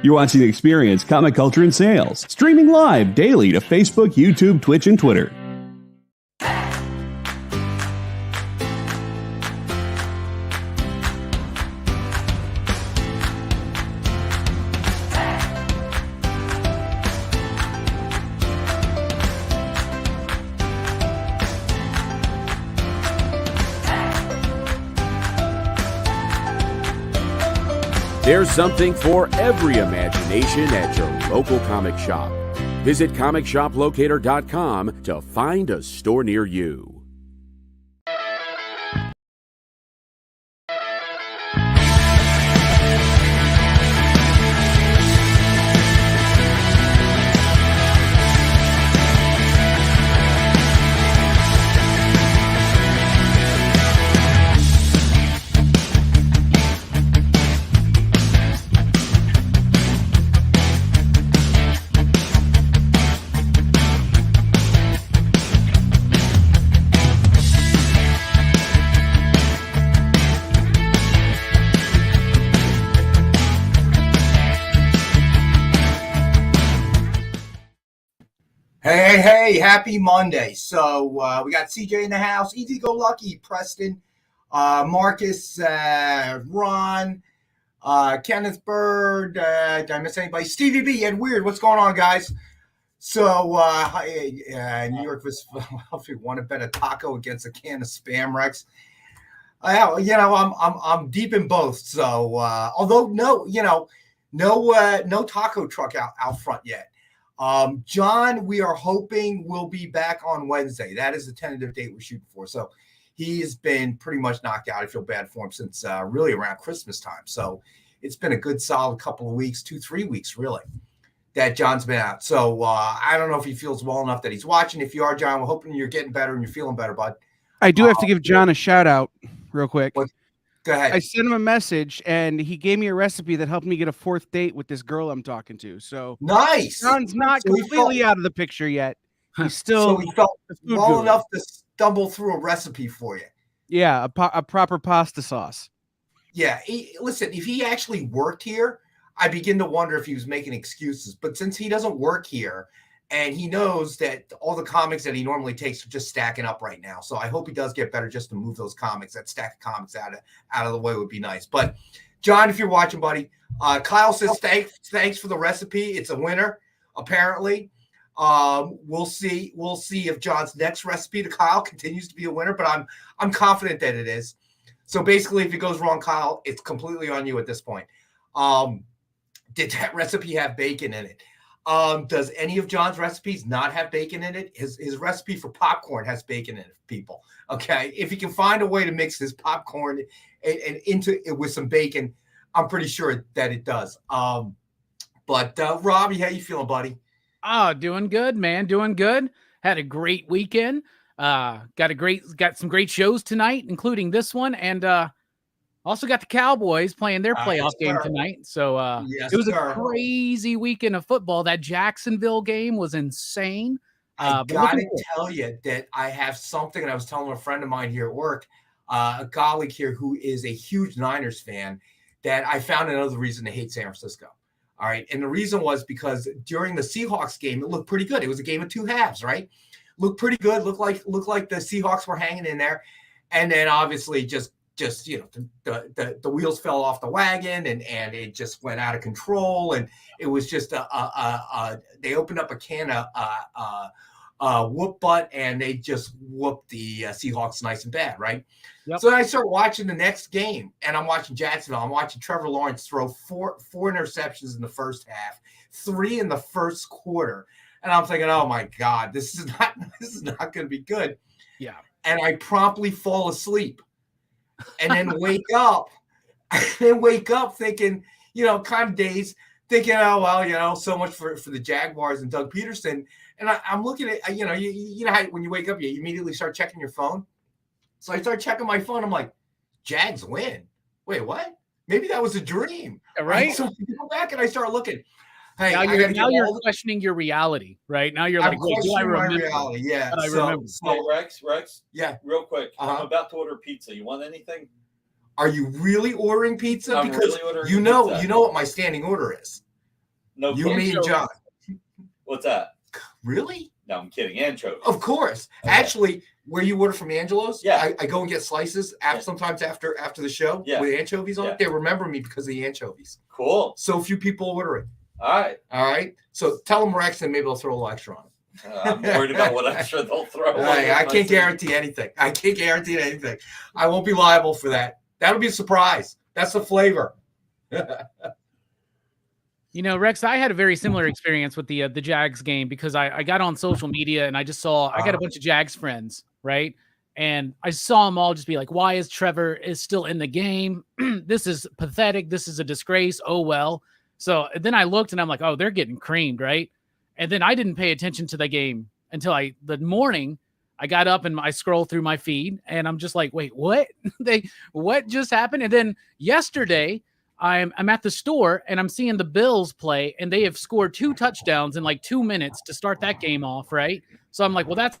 You're watching Experience Comic Culture and Sales, streaming live daily to Facebook, YouTube, Twitch, and Twitter. There's something for every imagination at your local comic shop. Visit comicshoplocator.com to find a store near you. Hey, happy Monday. So we got CJ in the house, Easy Go Lucky, Preston, Marcus, Ron, Kenneth Bird, did I miss anybody? Stevie B, Ed Weird, what's going on, guys? So New York was want to bet a taco against a can of Spam Rex. I'm deep in both. So although no taco truck out front yet. John, we are hoping will be back on Wednesday. That is the tentative date we're shooting for. So he's been pretty much knocked out. I feel bad for him since really around Christmas time. So it's been a good solid couple of weeks, 2-3 weeks really, that John's been out. So I don't know if he feels well enough that he's watching. If you are, John, we're hoping you're getting better and you're feeling better, bud. I do have to give John a shout out real quick. Go ahead. I sent him a message and he gave me a recipe that helped me get a 4th date with this girl I'm talking to. So nice. John's not completely out of the picture yet. He's still so he felt well enough to stumble through a recipe for you. Yeah, a proper pasta sauce. Yeah. Listen, if he actually worked here, I begin to wonder if he was making excuses. But since he doesn't work here and he knows that all the comics that he normally takes are just stacking up right now. So I hope he does get better just to move those comics, that stack of comics out of the way would be nice. But John, if you're watching, buddy, Kyle says thanks for the recipe. It's a winner, apparently. We'll see if John's next recipe to Kyle continues to be a winner, but I'm confident that it is. So basically, if it goes wrong, Kyle, it's completely on you at this point. Did that recipe have bacon in it? Does any of John's recipes not have bacon in it? His recipe for popcorn has bacon in it, people. Okay. If he can find a way to mix his popcorn and into it with some bacon, I'm pretty sure that it does. But Robbie, how you feeling, buddy? Oh, doing good, man. Doing good. Had a great weekend. Got some great shows tonight, including this one. And also got the Cowboys playing their playoff game tonight. So it was a crazy weekend of football. That Jacksonville game was insane. I got to tell you that I have something, and I was telling a friend of mine here at work, a colleague here who is a huge Niners fan, that I found another reason to hate San Francisco. All right. And the reason was because during the Seahawks game, it looked pretty good. It was a game of two halves, right? Looked pretty good. Looked like the Seahawks were hanging in there. And then obviously just the wheels fell off the wagon and it just went out of control. And it was just they opened up a can of whoop butt and they just whooped the Seahawks nice and bad, right? Yep. So then I start watching the next game and I'm watching Jacksonville. I'm watching Trevor Lawrence throw four interceptions in the first half, 3 in the first quarter. And I'm thinking, oh my God, this is not going to be good. Yeah. And I promptly fall asleep. And then wake up thinking, kind of dazed, thinking, oh, well, so much for the Jaguars and Doug Peterson. And I'm looking at, you know how when you wake up, you immediately start checking your phone. So I start checking my phone. I'm like, Jags win. Wait, what? Maybe that was a dream. Right. So I go back and I start looking. Hey, now you're questioning your reality, right? Now you're like, wait, do I remember? Reality, yeah. I remember. Hey, Rex. Yeah. Real quick. I'm about to order pizza. You want anything? Are you really ordering pizza? I'm because really ordering you know pizza. You know what my standing order is. No, You, me, and John. What's that? Really? No, I'm kidding. Anchovies. Of course. Okay. Actually, where you order from Angelo's, Yeah. I go and get slices sometimes after the show with anchovies on it. They remember me because of the anchovies. Cool. So few people order it. All right. So tell them Rex, and maybe they'll throw a little extra on it. I'm worried about what extra they'll throw. I can't guarantee anything. I won't be liable for that. That'll be a surprise. That's the flavor. You know, Rex, I had a very similar experience with the Jags game because I got on social media and I just saw I got a bunch of Jags friends, right? And I saw them all just be like, "Why is Trevor still in the game? This is pathetic. This is a disgrace. Oh well." So then I looked and I'm like, "Oh, they're getting creamed, right?" And then I didn't pay attention to the game until the morning. I got up and I scrolled through my feed and I'm just like, "Wait, what? What just happened?" And then yesterday, I'm at the store and I'm seeing the Bills play and they have scored 2 touchdowns in like 2 minutes to start that game off, right? So I'm like, well, that's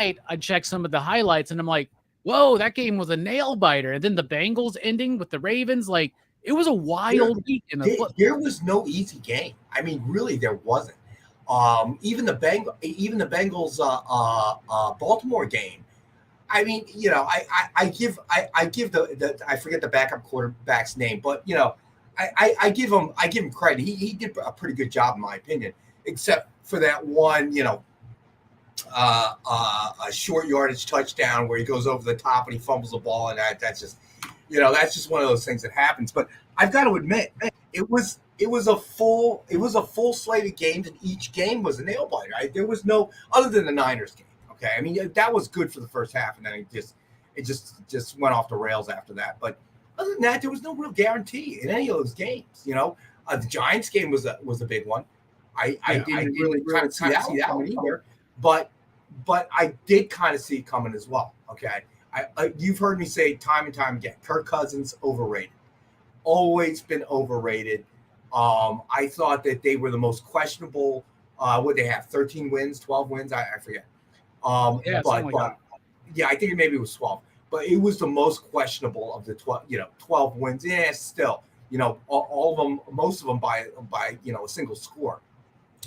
right. I checked some of the highlights and I'm like, whoa, that game was a nail biter. And then the Bengals ending with the Ravens, like it was a wild week. There was no easy game. I mean, really, there wasn't. Even the Bengals Baltimore game. I mean, you know, I give the I forget the backup quarterback's name, but you know, I give him credit. He did a pretty good job in my opinion, except for that one, you know, a short yardage touchdown where he goes over the top and he fumbles the ball, and that's just one of those things that happens. But I've got to admit, it was a full slate of games, and each game was a nail biter. Right? There was no other than the Niners game. Okay, I mean that was good for the first half, and then it just went off the rails after that. But other than that, there was no real guarantee in any of those games. You know, the Giants game was a big one. I didn't really kind of see that one either, but I did kind of see it coming as well. Okay, you've heard me say time and time again, Kirk Cousins overrated, always been overrated. I thought that they were the most questionable. What they have, 13 wins, 12 wins, I forget. I think maybe it was 12, but it was the most questionable of the 12 wins. Yeah, still, you know, all of them, most of them by you know, a single score.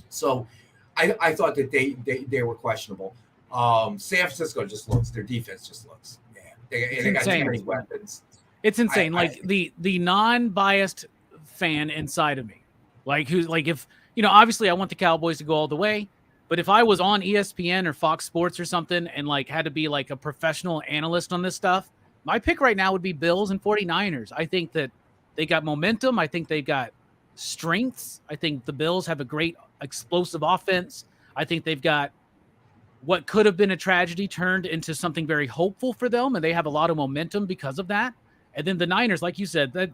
So I thought that they were questionable. San Francisco their defense just looks, man. They got too many weapons. It's insane. The non-biased fan inside of me, if you know, obviously I want the Cowboys to go all the way. But if I was on ESPN or Fox Sports or something and like had to be like a professional analyst on this stuff, my pick right now would be Bills and 49ers. I think that they got momentum. I think they've got strengths. I think the Bills have a great explosive offense. I think they've got what could have been a tragedy turned into something very hopeful for them, and they have a lot of momentum because of that. And then the Niners, like you said, that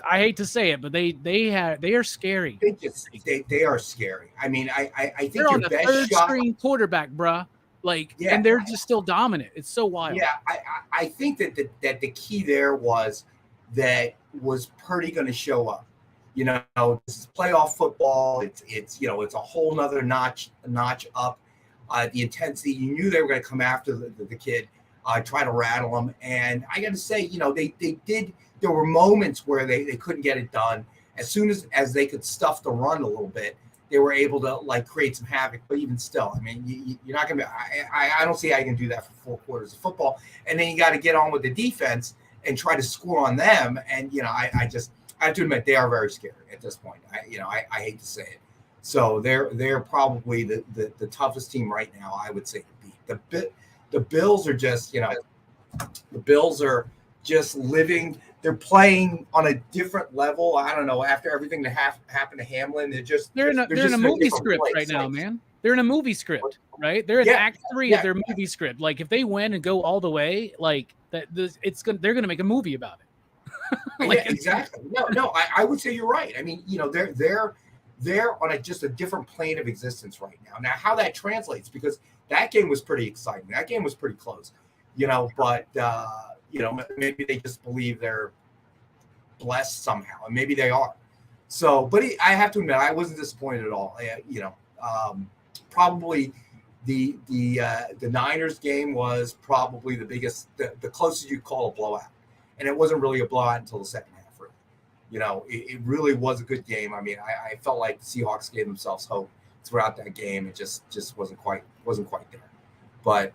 I hate to say it, but they are scary. They are scary. I mean, I think they're on a third string quarterback, bruh. And they're just still dominant. It's so wild. Yeah, I think that the key there was Purdy going to show up. You know, this is playoff football. It's you know, it's a whole nother notch up. The intensity. You knew they were going to come after the kid, try to rattle him. And I got to say, you know, they did. There were moments where they couldn't get it done. As soon as they could stuff the run a little bit, they were able to like create some havoc. But even still, I mean, you're not going to. I don't see how you can do that for 4 quarters of football. And then you got to get on with the defense and try to score on them. And you know, I have to admit they are very scary at this point. I hate to say it. So they're probably the toughest team right now, I would say, to beat. The Bills are just, you know, the Bills are just living. They're playing on a different level. I don't know. After everything that happened to Hamlin, they're in a movie script right now, man. They're in a movie script, right? They're in Act 3 of their movie script. Like if they win and go all the way, like that, they're gonna make a movie about it. Exactly. No, I would say you're right. I mean, you know, they're on just a different plane of existence right now. Now, how that translates, because that game was pretty exciting. That game was pretty close, you know, but, you know, maybe they just believe they're blessed somehow, and maybe they are. So, but I have to admit, I wasn't disappointed at all. You know, probably the Niners game was probably the biggest, the closest you'd call a blowout. And it wasn't really a blowout until the second half, really. It really was a good game. I mean, I felt like the Seahawks gave themselves hope throughout that game. It just wasn't quite there. But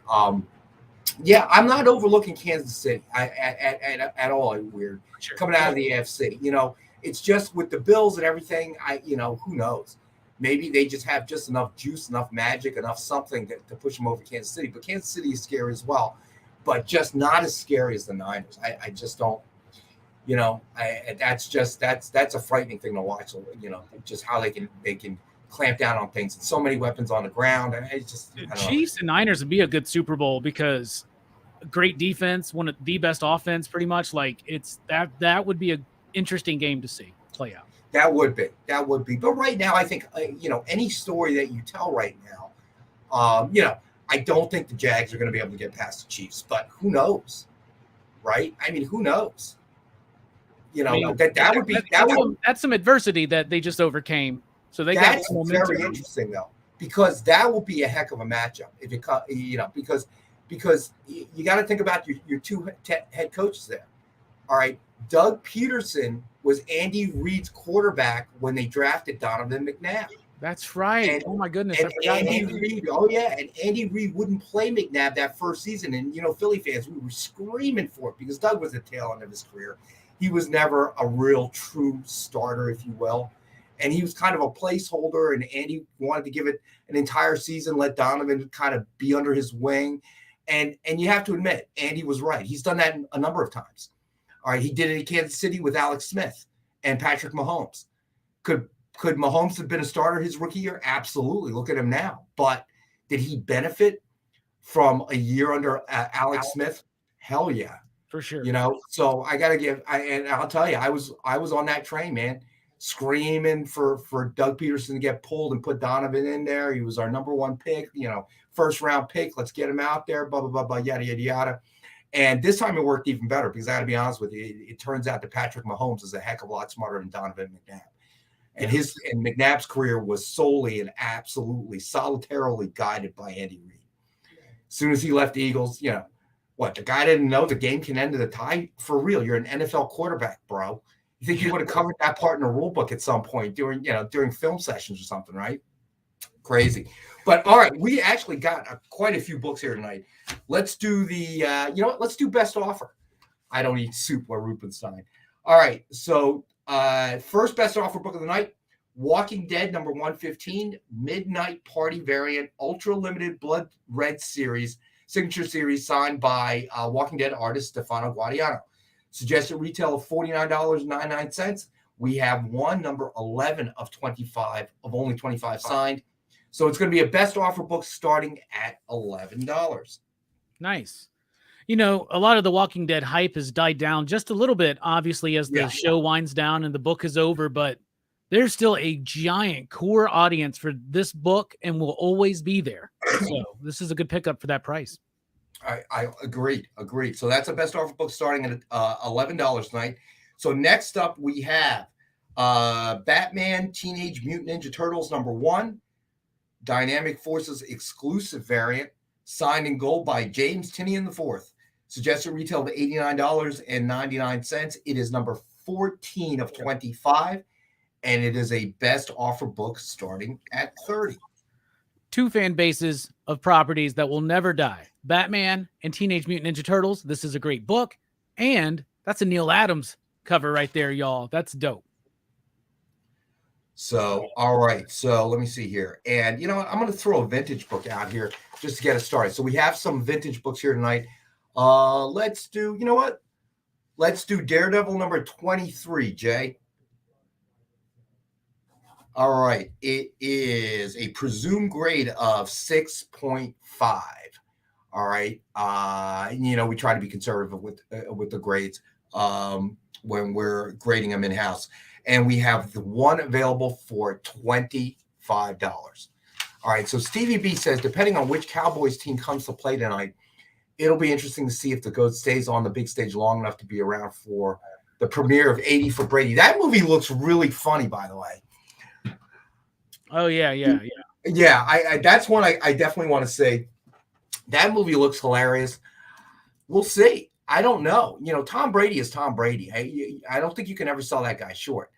yeah, I'm not overlooking Kansas City at all. Weird coming out of the AFC. It's just with the Bills and everything. Who knows? Maybe they just have just enough juice, enough magic, enough something to push them over Kansas City. But Kansas City is scary as well, but just not as scary as the Niners. I just don't. That's a frightening thing to watch. Just how they can clamp down on things and so many weapons on the ground. Chiefs and Niners would be a good Super Bowl because great defense, one of the best offense, pretty much. Like that would be an interesting game to see play out. That would be. But right now, I think any story that you tell right now, I don't think the Jags are going to be able to get past the Chiefs. But who knows, right? I mean, who knows? That's some adversity that they just overcame. So that's very interesting though, because that will be a heck of a matchup if because you got to think about your two head coaches there. All right, Doug Peterson was Andy Reid's quarterback when they drafted Donovan McNabb. That's right. Oh my goodness! And Andy Reid wouldn't play McNabb that first season, and Philly fans, we were screaming for it because Doug was the tail end of his career. He was never a real true starter, if you will. And he was kind of a placeholder, and Andy wanted to give it an entire season, let Donovan kind of be under his wing. And you have to admit, Andy was right. He's done that a number of times. All right, he did it in Kansas City with Alex Smith and Patrick Mahomes. Could Mahomes have been a starter his rookie year? Absolutely. Look at him now. But did he benefit from a year under Alex Smith? Hell yeah. For sure. So I got to and I'll tell you, I was on that train, man, screaming for Doug Peterson to get pulled and put Donovan in there. He was our number one pick, first round pick. Let's get him out there, blah, blah, blah, blah, yada, yada, yada. And this time it worked even better because I got to be honest with you, it turns out that Patrick Mahomes is a heck of a lot smarter than Donovan McNabb. And McNabb's career was solely and absolutely solitarily guided by Andy Reid. As soon as he left the Eagles, the guy didn't know the game can end in a tie? For real, you're an NFL quarterback, bro. You think you would have covered that part in the rule book at some point during film sessions or something, right? Crazy. But all right, we actually got quite a few books here tonight. Let's do let's do best offer. I don't eat soup or Rubenstein. All right, so first best offer book of the night, Walking Dead number 115, Midnight Party variant, ultra limited blood red series, signature series signed by Walking Dead artist Stefano Guadiano. Suggested retail of $49.99. We have one number 11 of only 25 signed. So it's going to be a best offer book starting at $11. Nice. A lot of the Walking Dead hype has died down just a little bit, obviously, as the show winds down and the book is over, but there's still a giant core audience for this book and will always be there. So this is a good pickup for that price. I agreed. So that's a best offer book starting at $11 tonight. So next up we have Batman Teenage Mutant Ninja Turtles number 1, Dynamic Forces exclusive variant, signed in gold by James Tinian IV. Suggested retail of $89.99. It is number 14 of 25, and it is a best offer book starting at $30. Two fan bases of properties that will never die. Batman and Teenage Mutant Ninja Turtles. This is a great book. And that's a Neil Adams cover right there, y'all. That's dope. So, all right. So let me see here. And you know what? I'm going to throw a vintage book out here just to get us started. So we have some vintage books here tonight. Let's do, you know what? Let's do Daredevil number 23, Jay. All right. It is a presumed grade of 6.5. All right. We try to be conservative with the grades when we're grading them in-house. And we have the one available for $25. All right. So Stevie B says, depending on which Cowboys team comes to play tonight, it'll be interesting to see if the GOAT stays on the big stage long enough to be around for the premiere of 80 for Brady. That movie looks really funny, by the way. Oh, yeah. Yeah, that's one I definitely want to say. That movie looks hilarious. We'll see. I don't know. Tom Brady is Tom Brady. I don't think you can ever sell that guy short.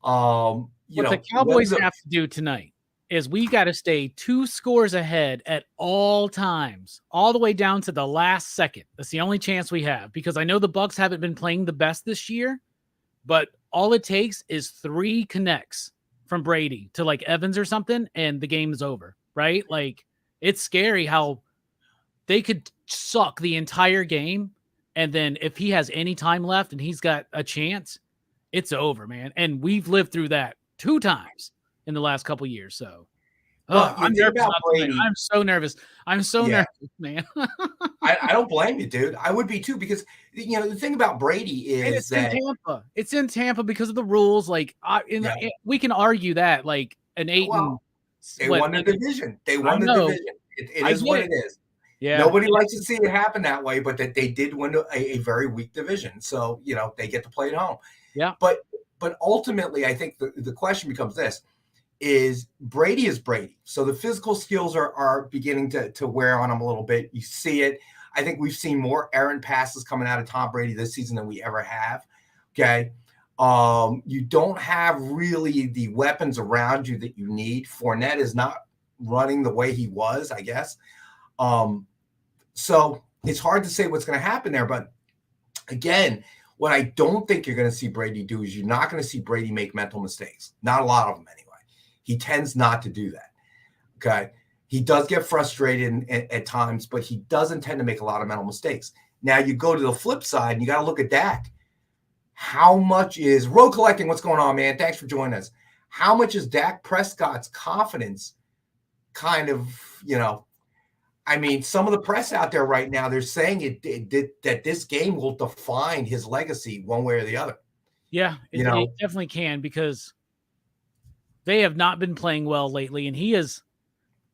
What the Cowboys have to do tonight is we got to stay 2 scores ahead at all times, all the way down to the last second. That's the only chance we have, because I know the Bucs haven't been playing the best this year, but all it takes is 3 connects from Brady to like Evans or something, and the game is over, right? Like, it's scary how they could suck the entire game. And then if he has any time left and he's got a chance, it's over, man. And we've lived through that 2 times in the last couple years. So I'm nervous. I'm so nervous. I'm so nervous, man. I don't blame you, dude. I would be too, because the thing about Brady is that in Tampa. It's in Tampa because of the rules. Like we can argue that like an 8 they won the division. They won the division. It is what it is. Yeah. Nobody likes to see it happen that way, but that they did win a very weak division. So, they get to play at home. Yeah. But ultimately, I think the question becomes this: is Brady is Brady. So the physical skills are beginning to wear on him a little bit. You see it. I think we've seen more errant passes coming out of Tom Brady this season than we ever have. Okay. You don't have really the weapons around you that you need. Fournette is not running the way he was, I guess. So it's hard to say what's going to happen there. But again, what I don't think you're going to see Brady do is you're not going to see Brady make mental mistakes. Not a lot of them anyway. He tends not to do that. Okay. He does get frustrated at times, but he doesn't tend to make a lot of mental mistakes. Now you go to the flip side and you got to look at Dak. How much is Road Collecting? What's going on, man? Thanks for joining us. How much is Dak Prescott's confidence kind of, some of the press out there right now, they're saying that this game will define his legacy one way or the other. Yeah, it definitely can, because they have not been playing well lately. And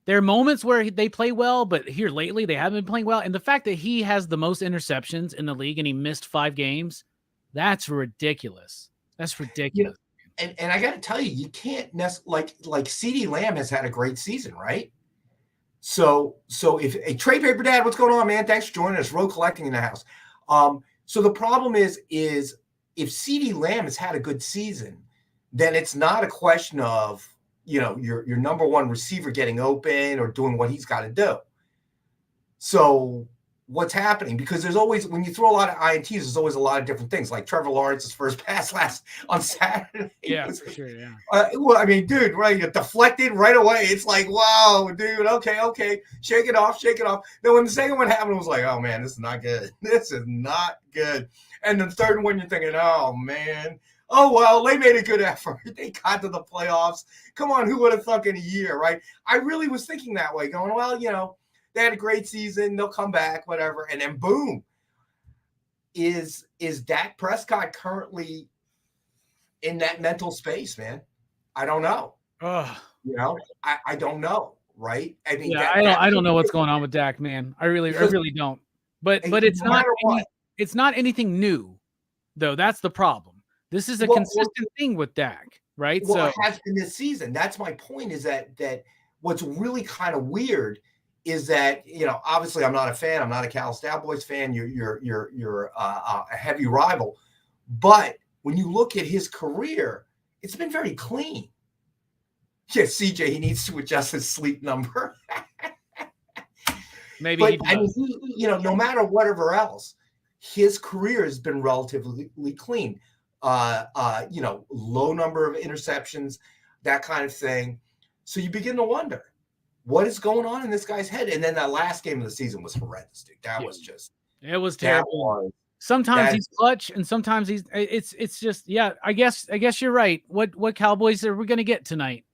there are moments where they play well, but here lately they haven't been playing well. And the fact that he has the most interceptions in the league and he missed 5 games, that's ridiculous. That's ridiculous. And I got to tell you can't like CeeDee Lamb has had a great season, right? So if Trade Paper Dad, what's going on, man? Thanks for joining us. Road Collecting in the house. So the problem is if CeeDee Lamb has had a good season, then it's not a question of your number one receiver getting open or doing what he's got to do. So what's happening? Because there's always, when you throw a lot of INTs, there's always a lot of different things. Like Trevor Lawrence's first pass on Saturday. Yeah, for sure. Yeah. Dude, right? You deflected right away. It's like, wow, dude. Okay. Shake it off. Then when the second one happened, it was like, oh man, this is not good. This is not good. And the third one, you're thinking, oh man. Oh, well, they made a good effort. They got to the playoffs. Come on, who would have thunk in a year, right? I really was thinking that way, going, well, they had a great season. They'll come back, whatever. And then boom. Is Dak Prescott currently in that mental space, man? I don't know. I don't know, right? I mean, I don't know what's going on with Dak, man. I really don't. But it's not anything new, though. That's the problem. This is a consistent thing with Dak, right? Well, it has been this season. That's my point, is that what's really kind of weird is that, obviously I'm not a fan. I'm not a Dallas Cowboys fan. You're a heavy rival. But when you look at his career, it's been very clean. Yeah, CJ, he needs to adjust his sleep number. Maybe. No matter whatever else, his career has been relatively clean. Low number of interceptions, that kind of thing. So you begin to wonder what is going on in this guy's head. And then that last game of the season was horrendous, dude. It was terrible. Sometimes he's clutch, and sometimes it's just, yeah, I guess you're right. What Cowboys are we going to get tonight?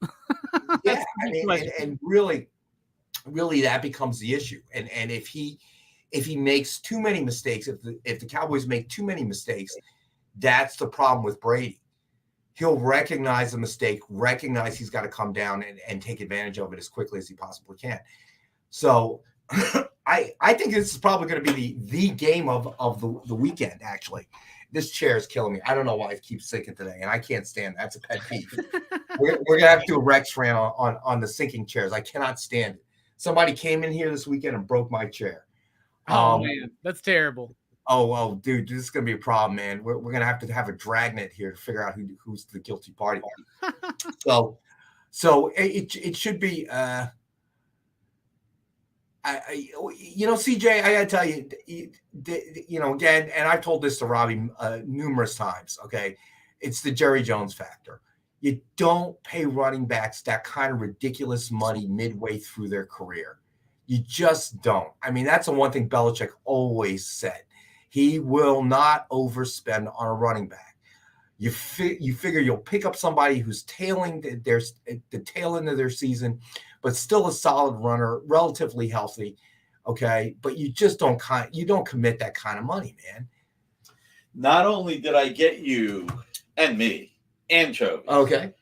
Yeah. And really that becomes the issue. And if he makes too many mistakes, if the Cowboys make too many mistakes, that's the problem with Brady. He'll recognize the mistake, recognize he's got to come down and take advantage of it as quickly as he possibly can. So I think this is probably going to be the game of the weekend, actually. This chair is killing me. I don't know why it keeps sinking today, and I can't stand that. That's a pet peeve. We're going to have to do a Rex rant on the sinking chairs. I cannot stand it. Somebody came in here this weekend and broke my chair. Oh, man, that's terrible. Oh, dude, this is gonna be a problem, man. We're gonna have to have a dragnet here to figure out who's the guilty party. So it should be. CJ, I gotta tell you, again, and I've told this to Robbie numerous times. Okay, it's the Jerry Jones factor. You don't pay running backs that kind of ridiculous money midway through their career. You just don't. I mean, that's the one thing Belichick always said. He will not overspend on a running back. You figure you'll pick up somebody who's tailing the tail end of their season, but still a solid runner, relatively healthy. Okay, but you just don't commit that kind of money, man. Not only did I get you and me anchovies. Okay,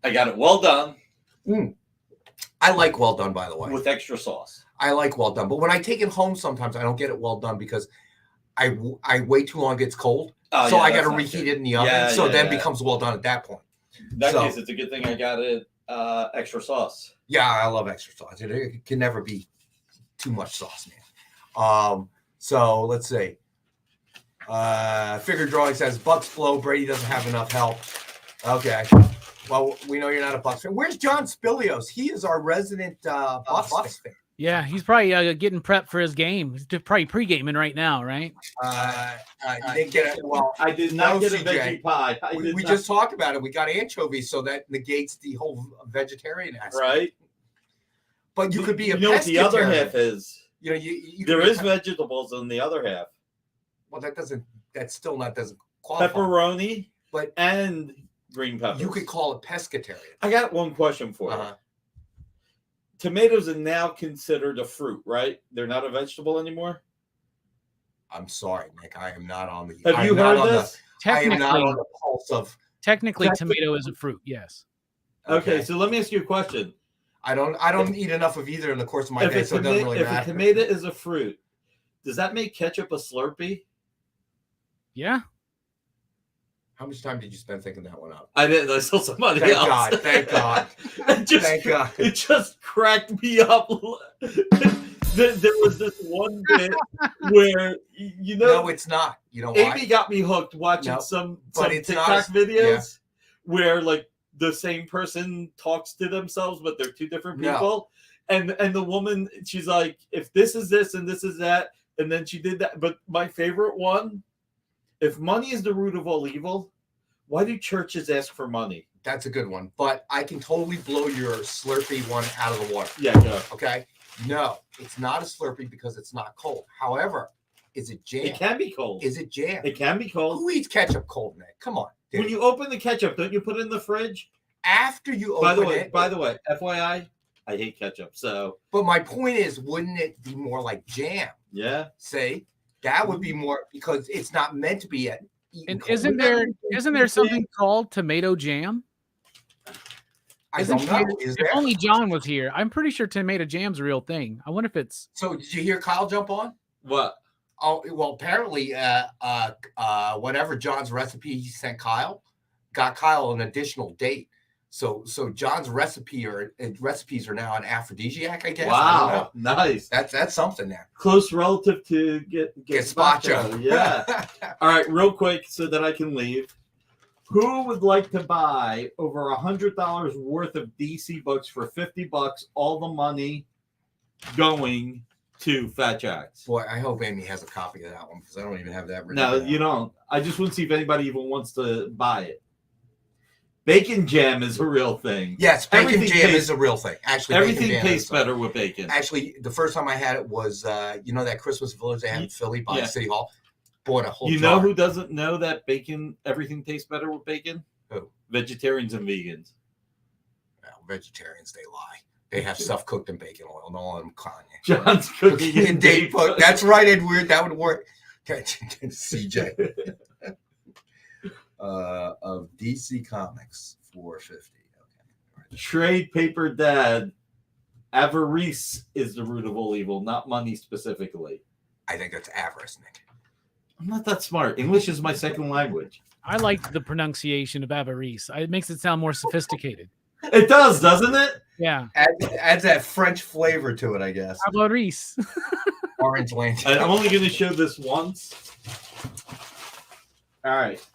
I got it well done. I like well done, by the way, with extra sauce. I like well done, but when I take it home, sometimes I don't get it well done because I wait too long, it gets cold. So I got to reheat it in the oven. So then it becomes well done at that point. In that case, it's a good thing I got it extra sauce. Yeah, I love extra sauce. It can never be too much sauce, man. So let's see. Figure drawing says Bucks flow. Brady doesn't have enough help. Okay. Well, we know you're not a Bucks fan. Where's John Spilios? He is our resident Bucks fan. Yeah, he's probably getting prepped for his game. He's probably pre-gaming right now, right? You didn't get it. Well, I did not get a veggie pie. We just talked about it. We got anchovies, so that negates the whole vegetarian aspect. Right. But you could be a pescatarian. You know what the other half is? You there is vegetables in the other half. Well, that doesn't qualify. Pepperoni, but and green peppers. You could call it pescatarian. I got one question for you. Tomatoes are now considered a fruit, right? They're not a vegetable anymore? I'm sorry, Nick. I am not on the... Have you heard this? I am not on the pulse of... Technically, tomato is a fruit, yes. Okay, so let me ask you a question. I don't eat enough of either in the course of my day, so it doesn't really matter. If a tomato is a fruit, does that make ketchup a Slurpee? Yeah. How much time did you spend thinking that one up? I didn't. I saw somebody else. Thank God. Thank God. It just cracked me up. There was this one bit where, No, it's not. You know why? Amy got me hooked watching some TikTok videos where, like, the same person talks to themselves, but they're two different people. And the woman, she's like, if this is this and this is that, and then she did that. But my favorite one, if money is the root of all evil, why do churches ask for money? That's a good one. But I can totally blow your Slurpee one out of the water. Yeah, go. Okay? No, it's not a Slurpee because it's not cold. However, is it jam? It can be cold. Is it jam? It can be cold. Who eats ketchup cold, Nick? Come on. Dude. When you open the ketchup, don't you put it in the fridge? After you open it. By the way, FYI, I hate ketchup. So, but my point is, wouldn't it be more like jam? Yeah. See, that would be more because it's not meant to be at. And isn't there something called tomato jam? I don't know. Is there? If only John was here. I'm pretty sure tomato jam's a real thing. I wonder if it's. So did you hear Kyle jump on? What? Oh well, apparently, whatever John's recipe he sent Kyle, got Kyle an additional date. So John's recipes are now an aphrodisiac, I guess. Wow, nice. That's something there. Close relative to gazpacho. Yeah. All right, real quick so that I can leave. Who would like to buy over $100 worth of DC books for $50? All the money going to Fat Jacks. Boy, I hope Amy has a copy of that one because I don't even have that written. No, you don't. I just want to see if anybody even wants to buy it. Bacon jam is a real thing. Yes, bacon jam is a real thing. Actually, everything tastes better with bacon. Actually, the first time I had it was, that Christmas village they had in Philly by City Hall. Bought a whole jar. You know who doesn't know that bacon, everything tastes better with bacon? Who? Vegetarians and vegans. Well, vegetarians, they lie. They have stuff cooked in bacon oil. No one Kanye. John's cooking in date book. That's right, Edward. That would work. CJ. Of DC Comics, $4.50. Okay. Right. Trade paper dad. Avarice is the root of all evil, not money specifically. I think that's avarice, Nick. I'm not that smart. English is my second language. I like the pronunciation of avarice. It makes it sound more sophisticated. It does, doesn't it? Yeah. Adds that French flavor to it, I guess. Avarice. Orange Lantern. I'm only going to show this once. All right.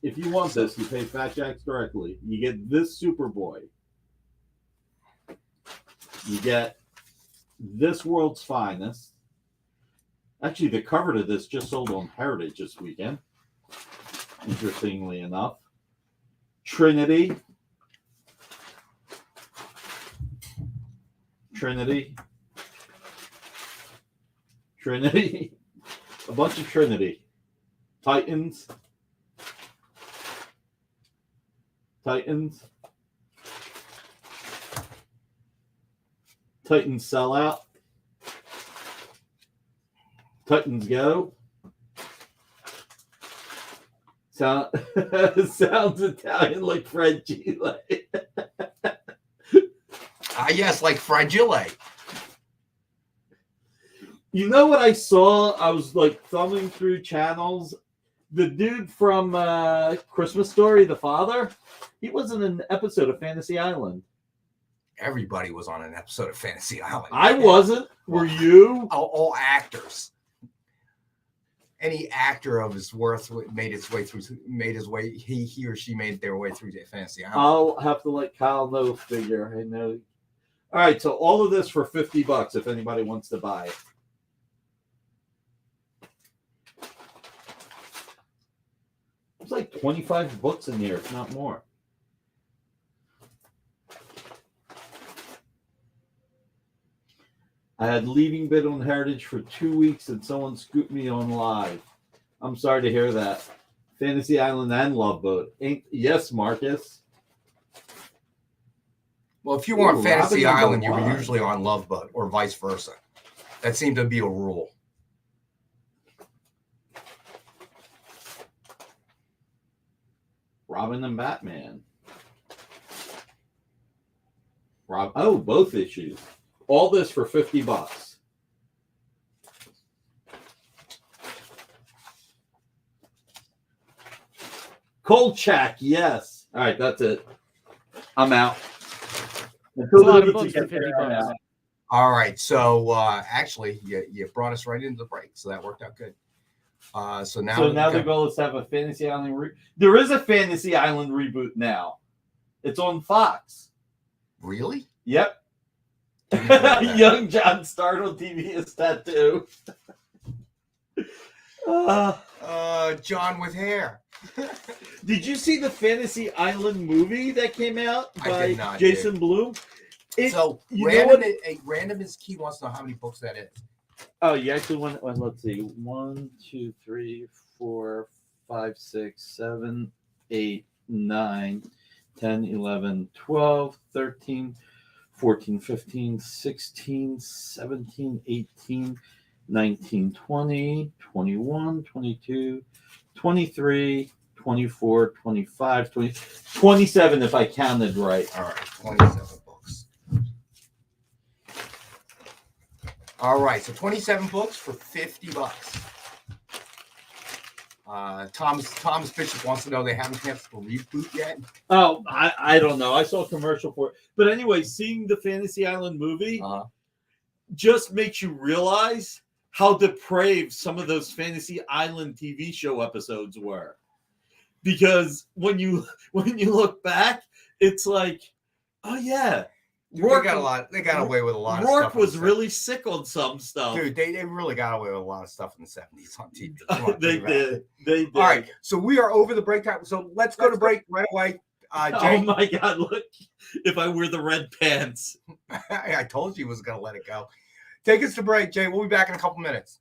If you want this, you pay Fat Jacks directly. You get this Superboy. You get this World's Finest. Actually, the cover to this just sold on Heritage this weekend. Interestingly enough. Trinity. A bunch of Trinity. Titans. Titans Sellout. Titans Go. Sounds Italian like Fragile. Yes, like Fragile. You know what I saw? I was like thumbing through channels. The dude from Christmas Story, the father, he was in an episode of Fantasy Island. Everybody was on an episode of Fantasy Island. I wasn't. Were you? All actors. Any actor of his worth made his way. He or she made their way through Fantasy Island. I'll have to let Kyle know. Figure I know. All right, so all of this for $50 if anybody wants to buy it. It's like 25 books in here, if not more. I had leaving bid on Heritage for 2 weeks and someone scooped me on live. I'm sorry to hear that. Fantasy Island and Love Boat. Yes, Marcus. Well, if you were on Fantasy Island, you were usually on Love Boat or vice versa. That seemed to be a rule. Robin and Batman. Oh, both issues. All this for $50. Kolchak, yes. All right, that's it. I'm out. Until a lot of books for $50. All right, so actually, you brought us right into the break, so that worked out good. So now the goal is to have a Fantasy Island. There is a Fantasy Island reboot now. It's on Fox. Really? Yep. Young John Startle TV is tattoo. John with hair. Did you see the Fantasy Island movie that came out by Jason Blum? Random is Key wants to know how many books that is. Oh, you actually want? Well, let's see. 1, 2, 3, 4, 5, 6, 7, 8, 9, 10, 11, 12, 13, 14, 15, 16, 17, 18, 19, 20, 21, 22, 23, 24, 25, 20, 27 if I counted right. All right, 27 books. All right, so 27 books for $50. Thomas Bishop wants to know they haven't canceled the reboot yet. Oh, I don't know. I saw a commercial for it. But anyway, seeing the Fantasy Island movie just makes you realize how depraved some of those Fantasy Island TV show episodes were. Because when you look back, it's like, oh yeah. Rourke they got away with a lot of stuff. Rourke was really sick on some stuff. Dude, they really got away with a lot of stuff in the 70s on TV. They did. All right, so we are over the break time. So let's go to break right away. Jay, oh my God, look. If I wear the red pants. I told you he was going to let it go. Take us to break, Jay. We'll be back in a couple minutes.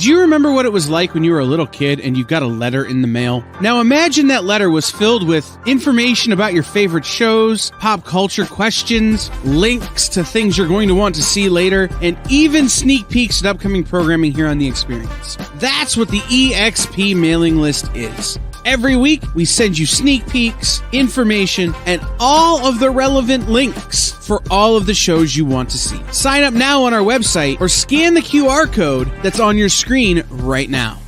Do you remember what it was like when you were a little kid and you got a letter in the mail? Now imagine that letter was filled with information about your favorite shows, pop culture questions, links to things you're going to want to see later, and even sneak peeks at upcoming programming here on The Experience. That's what the EXP mailing list is. Every week, we send you sneak peeks, information, and all of the relevant links for all of the shows you want to see. Sign up now on our website or scan the QR code that's on your screen right now.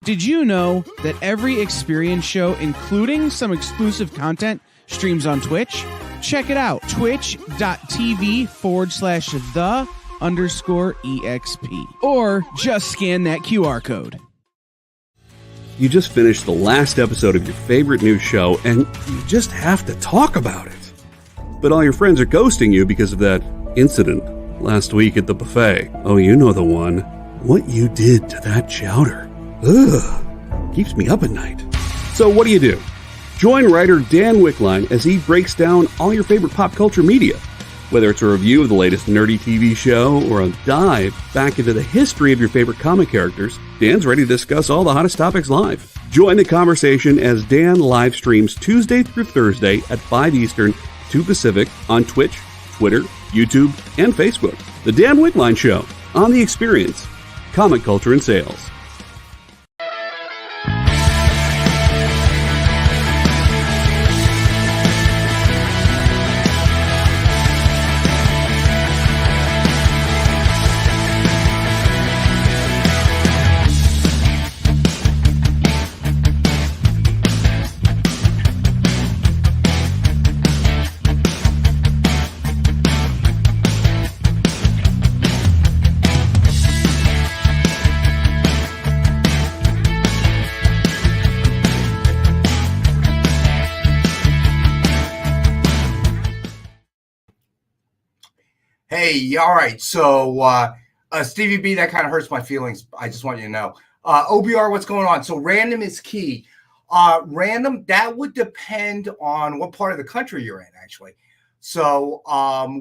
Did you know that every Experience show, including some exclusive content, streams on Twitch? Check it out, twitch.tv/the_EXP. Or just scan that QR code. You just finished the last episode of your favorite new show, and you just have to talk about it. But all your friends are ghosting you because of that incident last week at the buffet. Oh, you know the one. What you did to that chowder. Ugh. Keeps me up at night. So what do? Join writer Dan Wickline as he breaks down all your favorite pop culture media. Whether it's a review of the latest nerdy TV show or a dive back into the history of your favorite comic characters, Dan's ready to discuss all the hottest topics live. Join the conversation as Dan live streams Tuesday through Thursday at 5 Eastern, 2 Pacific on Twitch, Twitter, YouTube, and Facebook. The Dan Wickline Show on The Experience, Comic Culture and Sales. Hey, all right. So, Stevie B, that kind of hurts my feelings. I just want you to know. OBR, what's going on? So, random is key. Random, that would depend on what part of the country you're in, actually. So,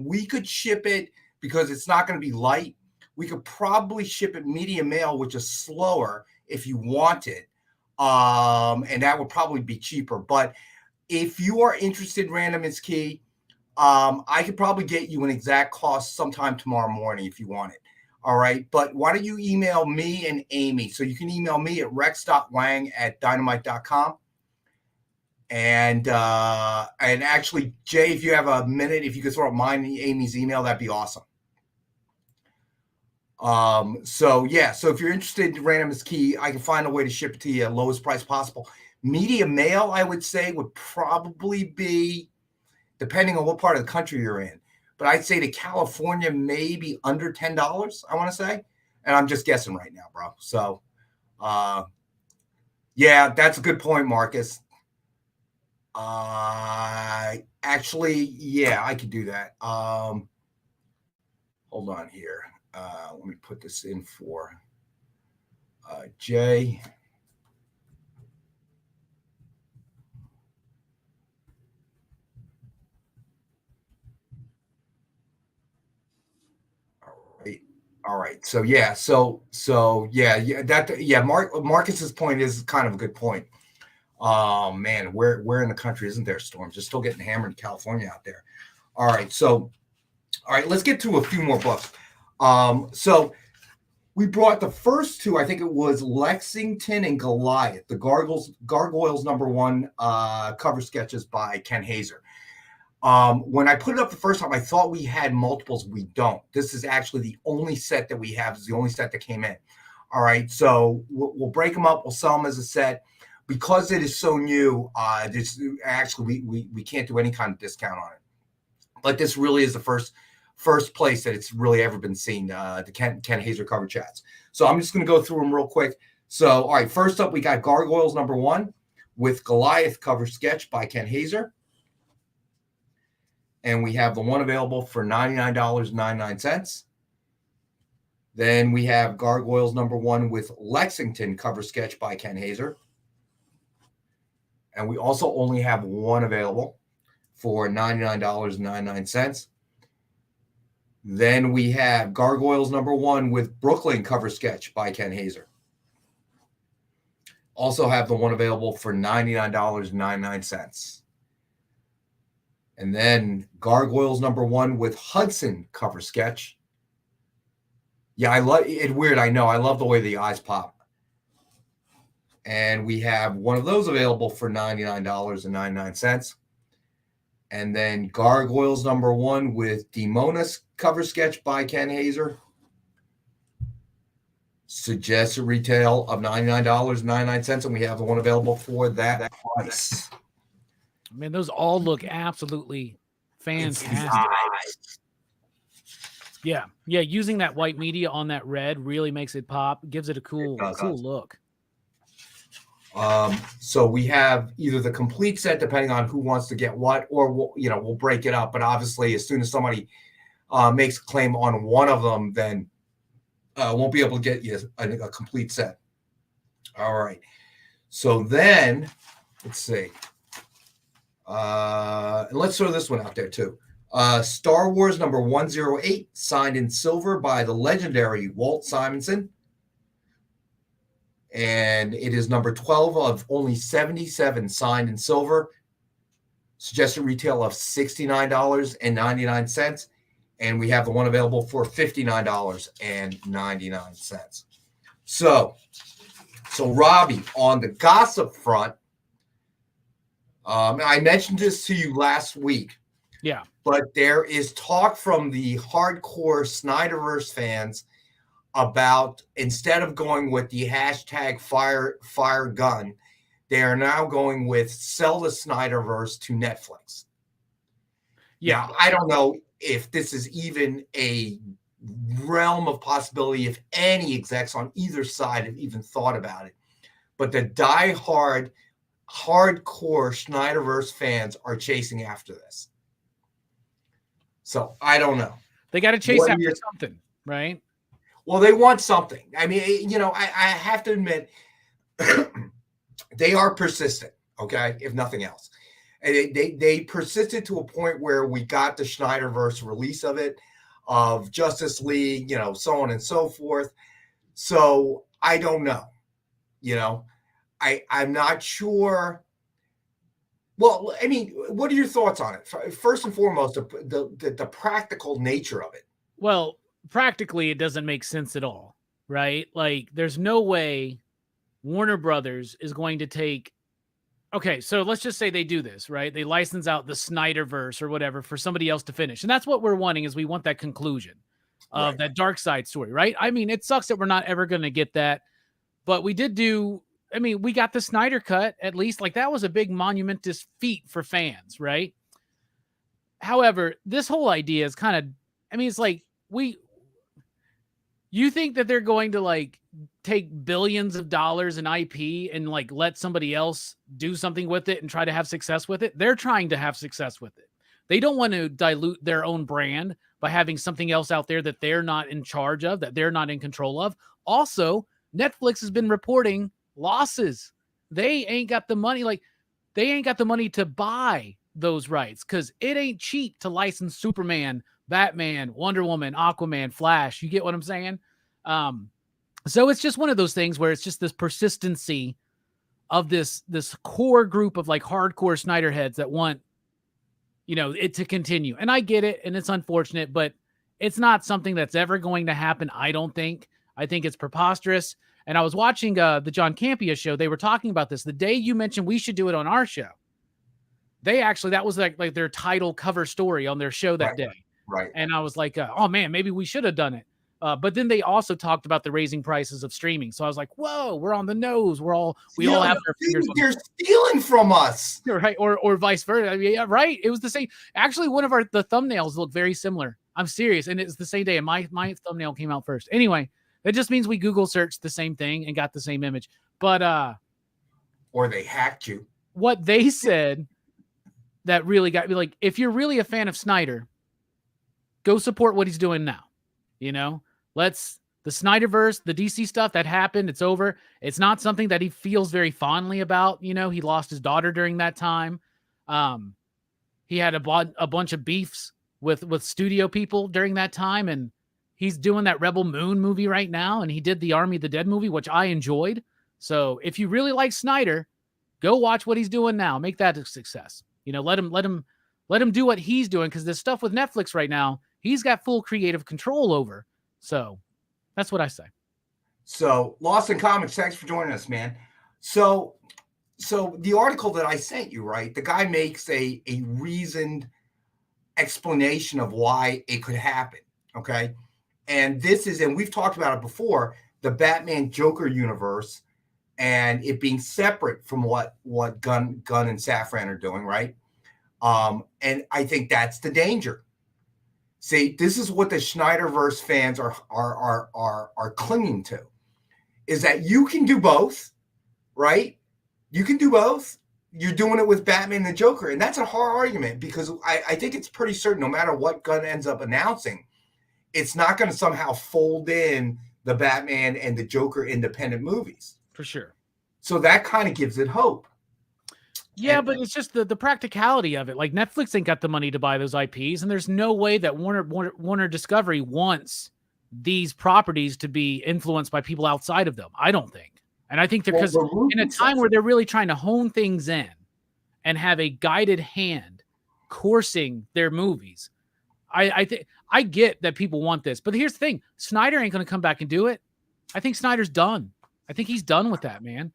we could ship it because it's not going to be light. We could probably ship it medium mail, which is slower if you want it. And that would probably be cheaper. But if you are interested, random is key. I could probably get you an exact cost sometime tomorrow morning if you want it. All right. But why don't you email me and Amy? So you can email me at rex.lang@dynamite.com. And actually, Jay, if you have a minute, if you could throw up mine and Amy's email, that'd be awesome. So if you're interested, random is key. I can find a way to ship it to you at lowest price possible. Media mail, I would say, would probably be, depending on what part of the country you're in. But I'd say to California, maybe under $10, I want to say. And I'm just guessing right now, bro. So, that's a good point, Marcus. Actually, I could do that. Hold on here. Let me put this in for Jay. All right. Marcus's point is kind of a good point. Man, where in the country isn't there storms? Just still getting hammered in California out there. All right. Let's get to a few more books. So we brought the first two, I think it was Lexington and Goliath, the Gargoyles #1 cover sketches by Ken Hazer. When I put it up the first time, I thought we had multiples. We don't. This is actually the only set that we have. It's the only set that came in. All right. So we'll break them up. We'll sell them as a set. Because it is so new, we can't do any kind of discount on it. But this really is the first place that it's really ever been seen, the Ken Hazer cover chats. So I'm just going to go through them real quick. So, all right, first up, we got Gargoyles #1 with Goliath cover sketch by Ken Hazer. And we have the one available for $99.99. Then we have Gargoyles #1 with Lexington cover sketch by Ken Hazer. And we also only have one available. for $99.99. Then we have Gargoyles #1 with Brooklyn cover sketch by Ken Hazer. Also have the one available for $99.99. And then Gargoyles #1 with Hudson cover sketch. Yeah, I love it. Weird, I know. I love the way the eyes pop. And we have one of those available for $99.99. And then Gargoyles #1 with Demonis cover sketch by Ken Hazer. Suggested retail of $99.99, and we have the one available for that price. Man, those all look absolutely fantastic. Yeah. Using that white media on that red really makes it pop. Gives it a cool look. So we have either the complete set, depending on who wants to get what, or we'll break it up. But obviously, as soon as somebody makes a claim on one of them, then won't be able to get you a complete set. All right. So then, let's see. And let's throw this one out there too. Star Wars #108, signed in silver by the legendary Walt Simonson. And it is number 12 of only 77 signed in silver. Suggested retail of $69.99. And we have the one available for $59.99. So Robbie, on the gossip front, I mentioned this to you last week. Yeah. But there is talk from the hardcore Snyderverse fans about, instead of going with the hashtag fire gun, they are now going with sell the Snyderverse to Netflix. Yeah, I don't know if this is even a realm of possibility, if any execs on either side have even thought about it. But the hardcore Snyderverse fans are chasing after this. So I don't know. They got to chase after something, right? Well, they want something. I mean, I have to admit, they are persistent, okay, if nothing else. And they persisted to a point where we got the Snyderverse release of Justice League, so on and so forth. So I don't know. I'm not sure. Well, I mean, what are your thoughts on it? First and foremost, the practical nature of it. Well, practically, it doesn't make sense at all, right? Like, there's no way Warner Brothers is going to take. Okay, so let's just say they do this, right? They license out the Snyderverse or whatever for somebody else to finish. And that's what we're wanting, is we want that conclusion of that Dark Side story, right? I mean, it sucks that we're not ever going to get that. But we did we got the Snyder Cut, at least. Like, that was a big monumentous feat for fans, right? However, this whole idea is kind of, it's like, you think that they're going to take billions of dollars in IP and let somebody else do something with it and try to have success with it? They're trying to have success with it. They don't want to dilute their own brand by having something else out there that they're not in charge of, that they're not in control of. Also, Netflix has been reporting losses. They ain't got the money. They ain't got the money to buy those rights, because it ain't cheap to license Superman, Batman, Wonder Woman, Aquaman, Flash. You get what I'm saying? So it's just one of those things where it's just this persistency of this core group of hardcore Snyder heads that want, it to continue. And I get it, and it's unfortunate, but it's not something that's ever going to happen, I don't think. I think it's preposterous. And I was watching the John Campea show. They were talking about this the day you mentioned we should do it on our show. They actually, that was like their title cover story on their show that day. Right. And I was like, oh man, maybe we should have done it. But then they also talked about the raising prices of streaming. So I was like, whoa, we're on the nose. We all have our fingers. They're stealing from us. Right. Or vice versa. I mean, yeah, right. It was the same. Actually, one of the thumbnails looked very similar. I'm serious. And it's the same day. And my thumbnail came out first. Anyway, that just means we Google searched the same thing and got the same image. But or they hacked you. What they said that really got me, if you're really a fan of Snyder, go support what he's doing now. The Snyderverse, the DC stuff that happened, it's over. It's not something that he feels very fondly about. He lost his daughter during that time. he had a bunch of beefs with studio people during that time, and he's doing that Rebel Moon movie right now, and he did the Army of the Dead movie, which I enjoyed. So if you really like Snyder, go watch what he's doing now. Make that a success. Let him do what he's doing, because this stuff with Netflix right now, he's got full creative control over. So that's what I say. So Lost in Comics, thanks for joining us, man. So the article that I sent you, right? The guy makes a reasoned explanation of why it could happen. Okay. And we've talked about it before, the Batman Joker universe, and it being separate from what Gunn and Safran are doing, right? And I think that's the danger. See, this is what the Snyderverse fans are clinging to, is that you can do both, right? You can do both. You're doing it with Batman and the Joker, and that's a hard argument, because I think it's pretty certain, no matter what Gunn ends up announcing, it's not going to somehow fold in the Batman and the Joker independent movies. For sure. So that kind of gives it hope. Yeah, but it's just the practicality of it. Like, Netflix ain't got the money to buy those IPs, and there's no way that Warner Discovery wants these properties to be influenced by people outside of them. I don't think. And I think because in a time where they're really trying to hone things in and have a guided hand coursing their movies, I think I get that people want this. But here's the thing: Snyder ain't going to come back and do it. I think Snyder's done. I think he's done with that, man.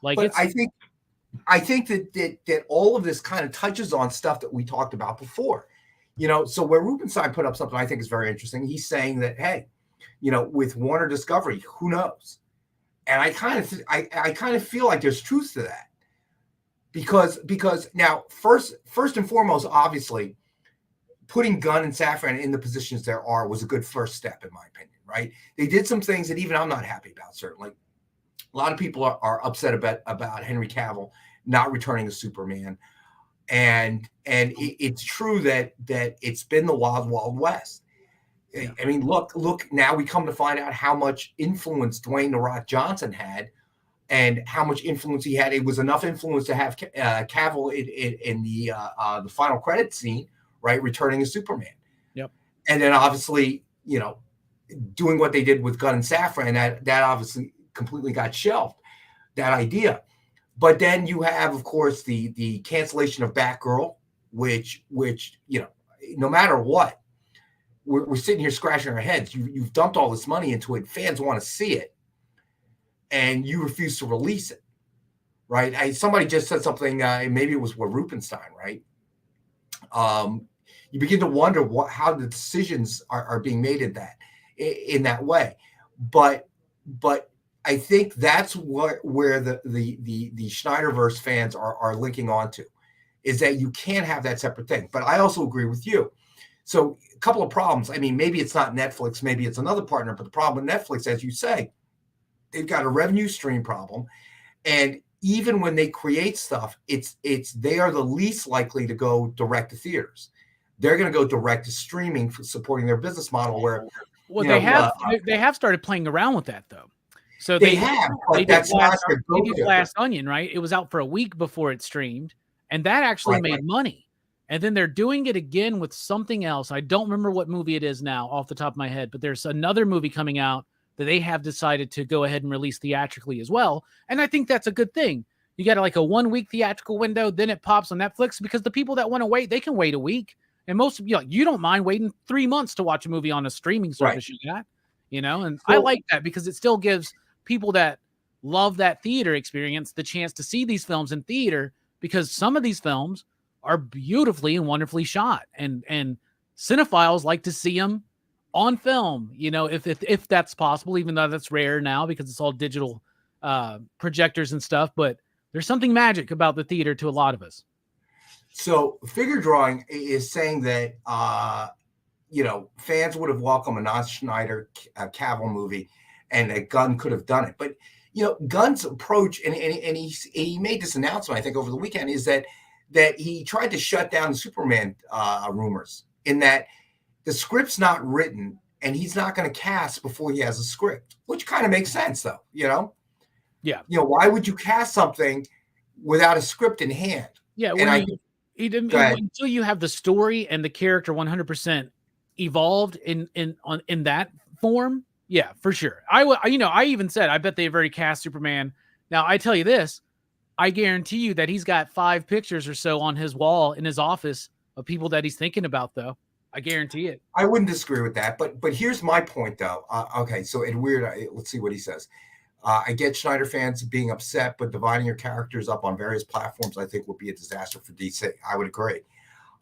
Like, but I think that all of this kind of touches on stuff that we talked about before. So where Rubenstein put up something I think is very interesting. He's saying that, hey, with Warner Discovery, who knows? And I kind of feel like there's truth to that, because now first and foremost, obviously, putting Gunn and Safran in the positions there was a good first step, in my opinion. Right? They did some things that even I'm not happy about. Certainly, a lot of people are upset about Henry Cavill not returning as Superman, and it's true that it's been the wild, wild west. Yeah. I mean, look, now we come to find out how much influence Dwayne "The Rock" Johnson had, and how much influence he had. It was enough influence to have Cavill in the final credit scene, right, returning as Superman. Yep. And then obviously, doing what they did with Gunn and Safran, that obviously completely got shelved, that idea. But then you have, of course, the cancellation of Batgirl, which no matter what, we're sitting here scratching our heads. You've dumped all this money into it. Fans want to see it, and you refuse to release it, right? Somebody just said something. Maybe it was Rubenstein, right? You begin to wonder how the decisions are being made in that way. But I think that's where the Snyderverse fans are linking onto, is that you can't have that separate thing. But I also agree with you. So a couple of problems. I mean, maybe it's not Netflix, maybe it's another partner, but the problem with Netflix, as you say, they've got a revenue stream problem. And even when they create stuff, they are the least likely to go direct to theaters. They're going to go direct to streaming for supporting their business model. Where they have started playing around with that, though. So they have. But that's not Glass Onion, right? It was out for a week before it streamed, and that actually made money. And then they're doing it again with something else. I don't remember what movie it is now off the top of my head, but there's another movie coming out that they have decided to go ahead and release theatrically as well. And I think that's a good thing. You got like a 1 week theatrical window, then it pops on Netflix, because the people that want to wait, they can wait a week. And most of you don't mind waiting 3 months to watch a movie on a streaming service you got, and I like that, because it still gives people that love that theater experience the chance to see these films in theater, because some of these films are beautifully and wonderfully shot, and cinephiles like to see them on film, if that's possible, even though that's rare now because it's all digital projectors and stuff. But there's something magic about the theater to a lot of us. So Figure Drawing is saying that, fans would have welcomed a non-Snyder Cavill movie, and that Gunn could have done it. But, Gunn's approach, and he made this announcement, I think, over the weekend, is that he tried to shut down the Superman rumors, in that the script's not written and he's not going to cast before he has a script, which kind of makes sense, though, Yeah. Why would you cast something without a script in hand? Yeah. Until you have the story and the character 100% evolved in that form. Yeah, for sure. I even said, I bet they've already cast Superman. Now, I tell you this, I guarantee you that he's got 5 pictures or so on his wall in his office of people that he's thinking about, though. I guarantee it. I wouldn't disagree with that, but here's my point, though. Okay, so Ed Weird, let's see what he says. I get Snyder fans being upset, but dividing your characters up on various platforms, I think, would be a disaster for DC. I would agree.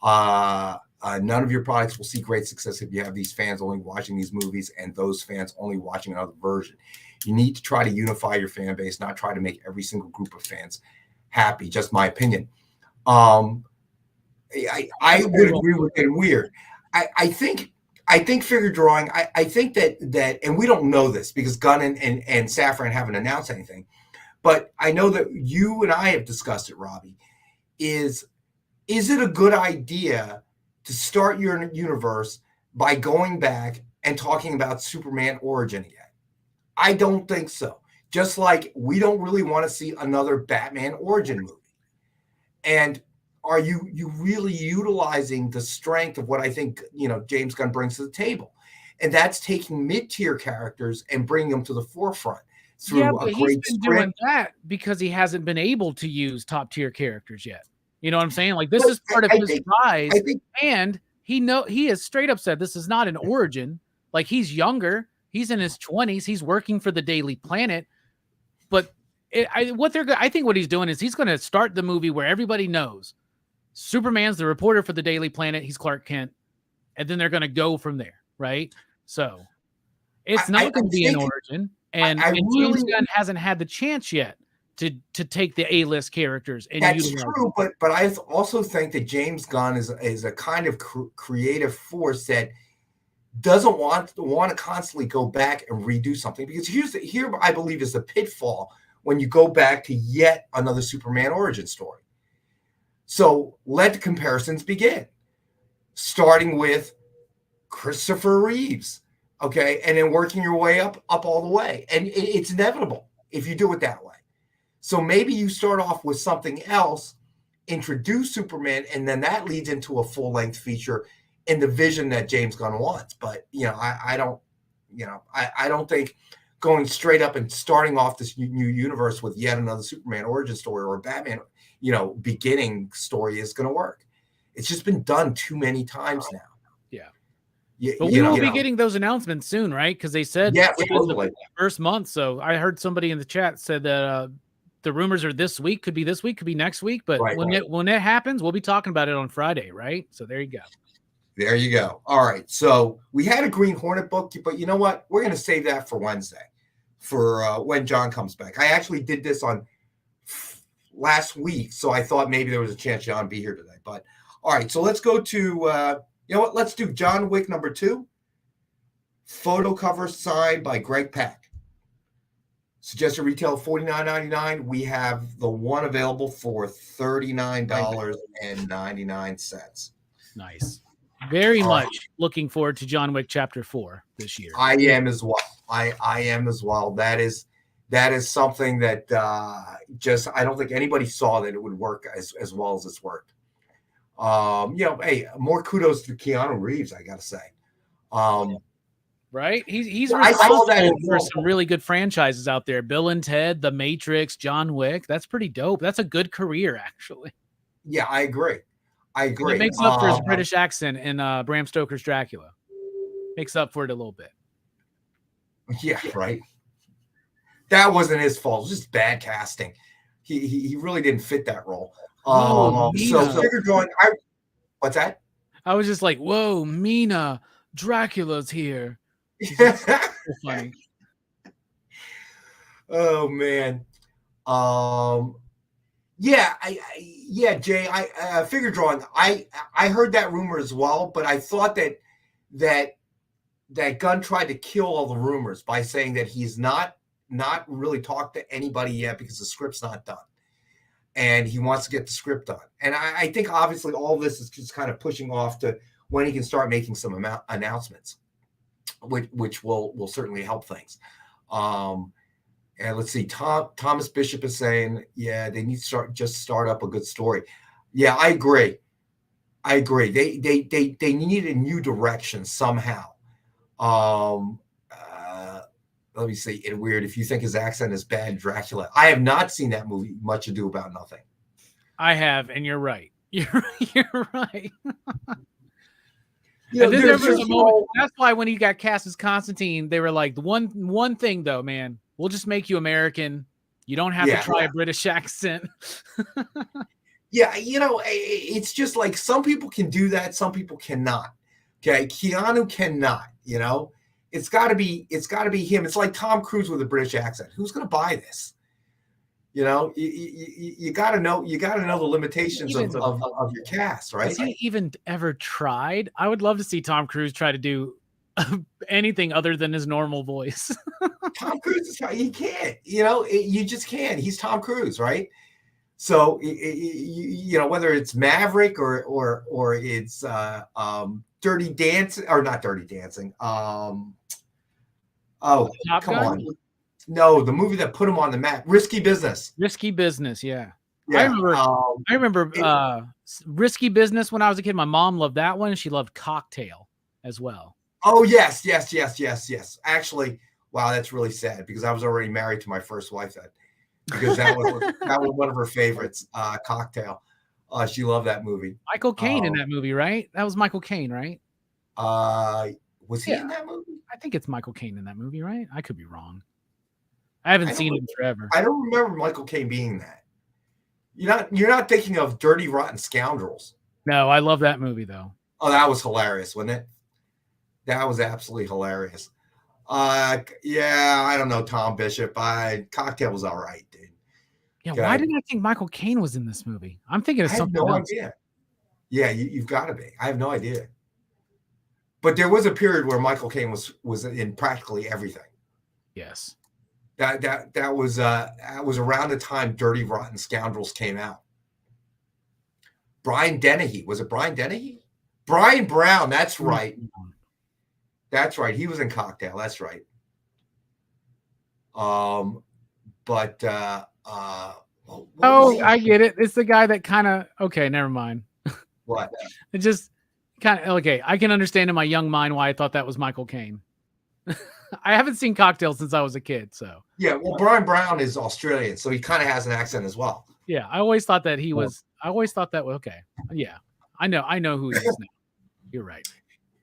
None of your products will see great success if you have these fans only watching these movies and those fans only watching another version. You need to try to unify your fan base, not try to make every single group of fans happy. Just my opinion. I would agree with Ed Weird. I think figure drawing, I think that, and we don't know this because Gunn and Safran haven't announced anything, but I know that you and I have discussed it, Robbie, is it a good idea to start your universe by going back and talking about Superman origin again? I don't think so. Just like we don't really want to see another Batman origin movie. And are you really utilizing the strength of what I think, James Gunn brings to the table? And that's taking mid-tier characters and bringing them to the forefront through a great he's been doing that because he hasn't been able to use top-tier characters yet. You know what I'm saying? Like, this is part of his rise, and he has straight up said this is not an origin. Like, he's younger, he's in his 20s, he's working for the Daily Planet, but I think what he's doing is he's going to start the movie where everybody knows Superman's the reporter for the Daily Planet, he's Clark Kent, and then they're going to go from there, right? So it's not going to be an origin, and James Gunn hasn't had the chance yet to take the A-list characters. And that's true, but I also think that James Gunn is a kind of creative force that doesn't want to constantly go back and redo something, because here I believe is the pitfall when you go back to yet another Superman origin story. So let the comparisons begin, starting with Christopher Reeves, okay, and then working your way up all the way, and it's inevitable if you do it that way. So maybe you start off with something else, introduce Superman, and then that leads into a full-length feature in the vision that James Gunn wants. But I don't think going straight up and starting off this new universe with yet another Superman origin story or a Batman, beginning story is going to work. It's just been done too many times now. Yeah. But we will be getting those announcements soon, right? Because they said the first month. So I heard somebody in the chat said that the rumors are this week, could be next week. But when it happens, we'll be talking about it on Friday, right? So there you go. There you go. All right. So we had a Green Hornet book, but you know what? We're going to save that for Wednesday, for when John comes back. I actually did this on last week, so I thought maybe there was a chance John would be here today. But all right, so let's go to let's do John Wick #2, photo cover signed by Greg Pak. Suggested retail $49.99. We have the one available for $39.99. Nice. Very much looking forward to John Wick Chapter 4 this year. I am as well. I am as well. That is something that I don't think anybody saw that it would work as well as it's worked. Hey, more kudos to Keanu Reeves, I gotta say. Right? He's responsible for some really good franchises out there. Bill and Ted, The Matrix, John Wick. That's pretty dope. That's a good career, actually. Yeah, I agree. And it makes up for his British accent in Bram Stoker's Dracula. Makes up for it a little bit. Yeah, right. That wasn't his fault. It was just bad casting. He really didn't fit that role. So figure going. What's that? I was just like, whoa, Mina, Dracula's here. So funny. Oh man. Jay, I figure drawing. I heard that rumor as well, but I thought that Gunn tried to kill all the rumors by saying that he's not really talked to anybody yet because the script's not done, and he wants to get the script done. And I think obviously all this is just kind of pushing off to when he can start making some announcements, which will certainly help things. And let's see, Thomas Bishop is saying, yeah, they need to start up a good story. Yeah, I agree. I agree. They need a new direction somehow. Let me see. It's weird. If you think his accent is bad, Dracula. I have not seen that movie, Much Ado About Nothing. I have, and you're right. You're right. Yeah, and then there was a moment. That's why when he got cast as Constantine, they were like, the one thing though, man, we'll just make you American. You don't have to try a British accent. Yeah, it's just like some people can do that, some people cannot. Okay, Keanu cannot. It's got to be him. It's like Tom Cruise with a British accent. Who's going to buy this? You got to know the limitations of your cast, right? Has he even ever tried? I would love to see Tom Cruise try to do anything other than his normal voice. Tom Cruise he can't. You just can't. He's Tom Cruise, right? So whether it's Maverick or it's Dirty Dancing or not Dirty Dancing. Top come Gun? On. No, the movie that put him on the map, Risky Business. Risky Business, yeah. I remember Risky Business when I was a kid. My mom loved that one. She loved Cocktail as well. Oh, yes. Actually, wow, that's really sad because I was already married to my first wife then. Because that was one of her favorites, Cocktail. She loved that movie. Michael Caine in that movie, right? That was Michael Caine, right? Was he in that movie? I think it's Michael Caine in that movie, right? I could be wrong. I haven't seen him forever. I don't remember Michael Caine being that. You're not thinking of Dirty Rotten Scoundrels. No, I love that movie though. Oh, that was hilarious, wasn't it? That was absolutely hilarious. I don't know, Tom Bishop. Cocktail was all right, dude. Yeah, why didn't I think Michael Caine was in this movie? I'm thinking of something else. Idea. Yeah, you've got to be. I have no idea. But there was a period where Michael Caine was in practically everything. Yes. That was around the time Dirty Rotten Scoundrels came out. Brian Dennehy. Was it Brian Dennehy? Brian Brown, that's right. That's right. He was in Cocktail. That's right. I get it. It's the guy that kind of never mind. What? It just kind of I can understand in my young mind why I thought that was Michael Caine. I haven't seen Cocktail since I was a kid, so yeah. Well, Brian Brown is Australian, so he kind of has an accent as well. Yeah, I always thought that he was. I always thought that. Okay, yeah, I know who he is now. You're right.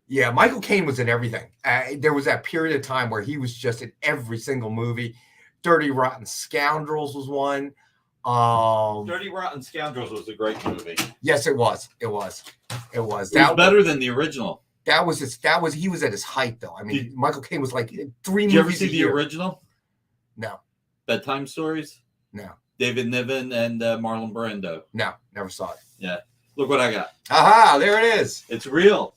Yeah, Michael Caine was in everything. There was that period of time where he was just in every single movie. Dirty Rotten Scoundrels was one. Dirty Rotten Scoundrels was a great movie. Yes, it was. It was better than the original. He was at his height though. I mean, Michael Caine was like 3 movies. Did you ever see the original? No. Bedtime Stories? No. David Niven and Marlon Brando? No, never saw it. Yeah. Look what I got. Aha, there it is. It's real.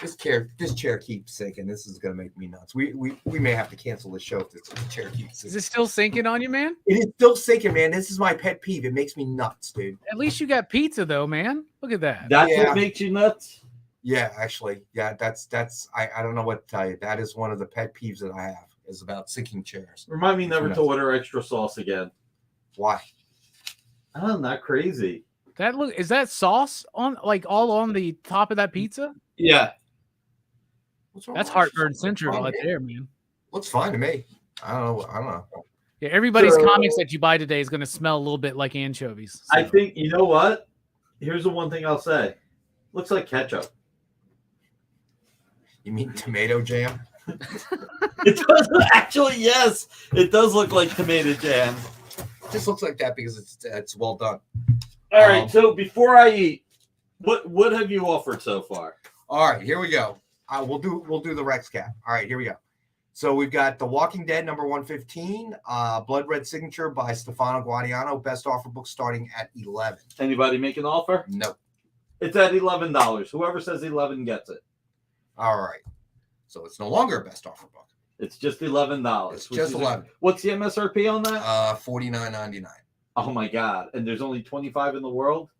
This chair keeps sinking. This is going to make me nuts. We may have to cancel the show if this chair keeps sinking. Is it still sinking on you, man? It is still sinking, man. This is my pet peeve. It makes me nuts, dude. At least you got pizza, though, man. Look at that. That's what makes you nuts? Yeah, actually. Yeah, that's I don't know what to tell you. That is one of the pet peeves that I have is about sinking chairs. Remind me never to order extra sauce again. Why? Oh, not crazy. Is that sauce on all on the top of that pizza? Yeah. That's heartburn central right there, man. Looks fine to me. I don't know. Yeah, everybody's comics that you buy today is going to smell a little bit like anchovies. So. I think, you know what? Here's the one thing I'll say. Looks like ketchup. You mean tomato jam? It does actually, yes. It does look like tomato jam. It just looks like that because it's well done. All right, so before I eat, what have you offered so far? All right, here we go. We'll do the Rex Cap. All right, here we go. So we've got The Walking Dead number 115, Blood Red Signature by Stefano Guadiano. Best offer book starting at $11. Anybody make an offer? No. It's at $11. Whoever says 11 gets it. All right. So it's no longer a best offer book. It's just $11. It's just $11. What's the MSRP on that? $49.99. Oh my God! And there's only 25 in the world.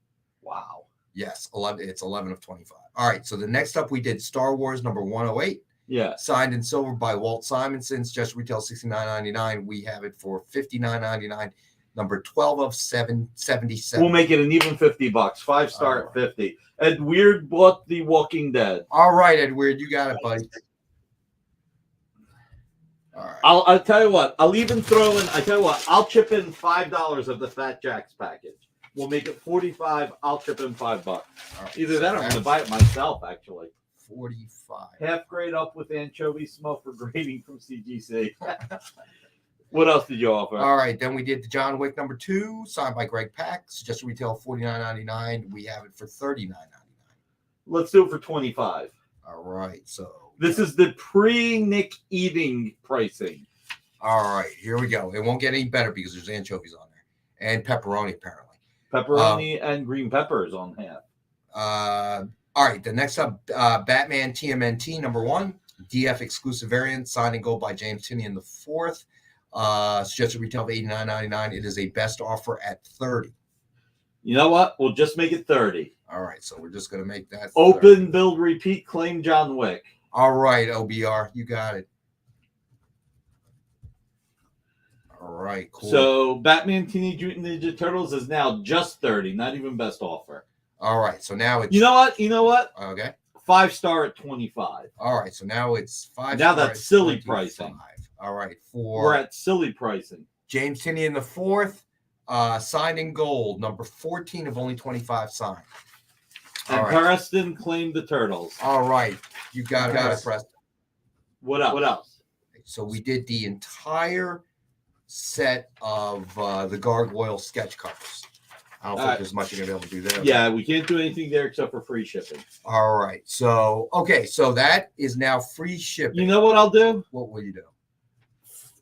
Wow. Yes, 11. It's 11 of 25. All right. So the next up, we did Star Wars number 108. Yeah. Signed in silver by Walt Simonson. Just retail $69.99. We have it for $59.99. number 12 of 777. We'll make it an even $50. 5-star at 50. Ed Weird bought The Walking Dead. All right, Ed Weird, you got it, buddy. All right. I'll tell you what. I'll even throw in. I tell you what. I'll chip in $5 of the Fat Jacks package. We'll make it 45. I'll chip in $5. Right, either that or I'm going to buy it myself. Actually, 45. Half grade up with anchovy smell for grading from CGC. What else did you offer? All right, then we did the John Wick number 2, signed by Greg Pak. Suggested retail $49.99. We have it for $39.99. Let's do it for 25. All right, so this is the pre-Nick eating pricing. All right, here we go. It won't get any better because there's anchovies on there and pepperoni apparently. Pepperoni and green peppers on half. All right, the next up, Batman TMNT number 1, DF exclusive variant, signed in gold by James Tinian the 4th. Suggested retail of $89.99. It is a best offer at $30. You know what? We'll just make it 30. All right, so we're just gonna make that open, 30. build, repeat, claim John Wick. All right, OBR, you got it. All right, cool. So Batman Teenage Mutant Ninja Turtles is now just 30, not even best offer. All right, so now it's You know what? Okay. 5-star at 25. All right, so now it's 5. Now that's silly pricing. All right, We're at silly pricing. James Tinian the 4th, signed in gold, number 14 of only 25 signed. And Preston claimed the Turtles. All right, you got it, Preston. What else? So we did the entire set of the Gargoyle sketch covers. I don't think there's much you're gonna be able to do there. Yeah, we can't do anything there except for free shipping. All right, so so that is now free shipping. You know what I'll do? What will you do?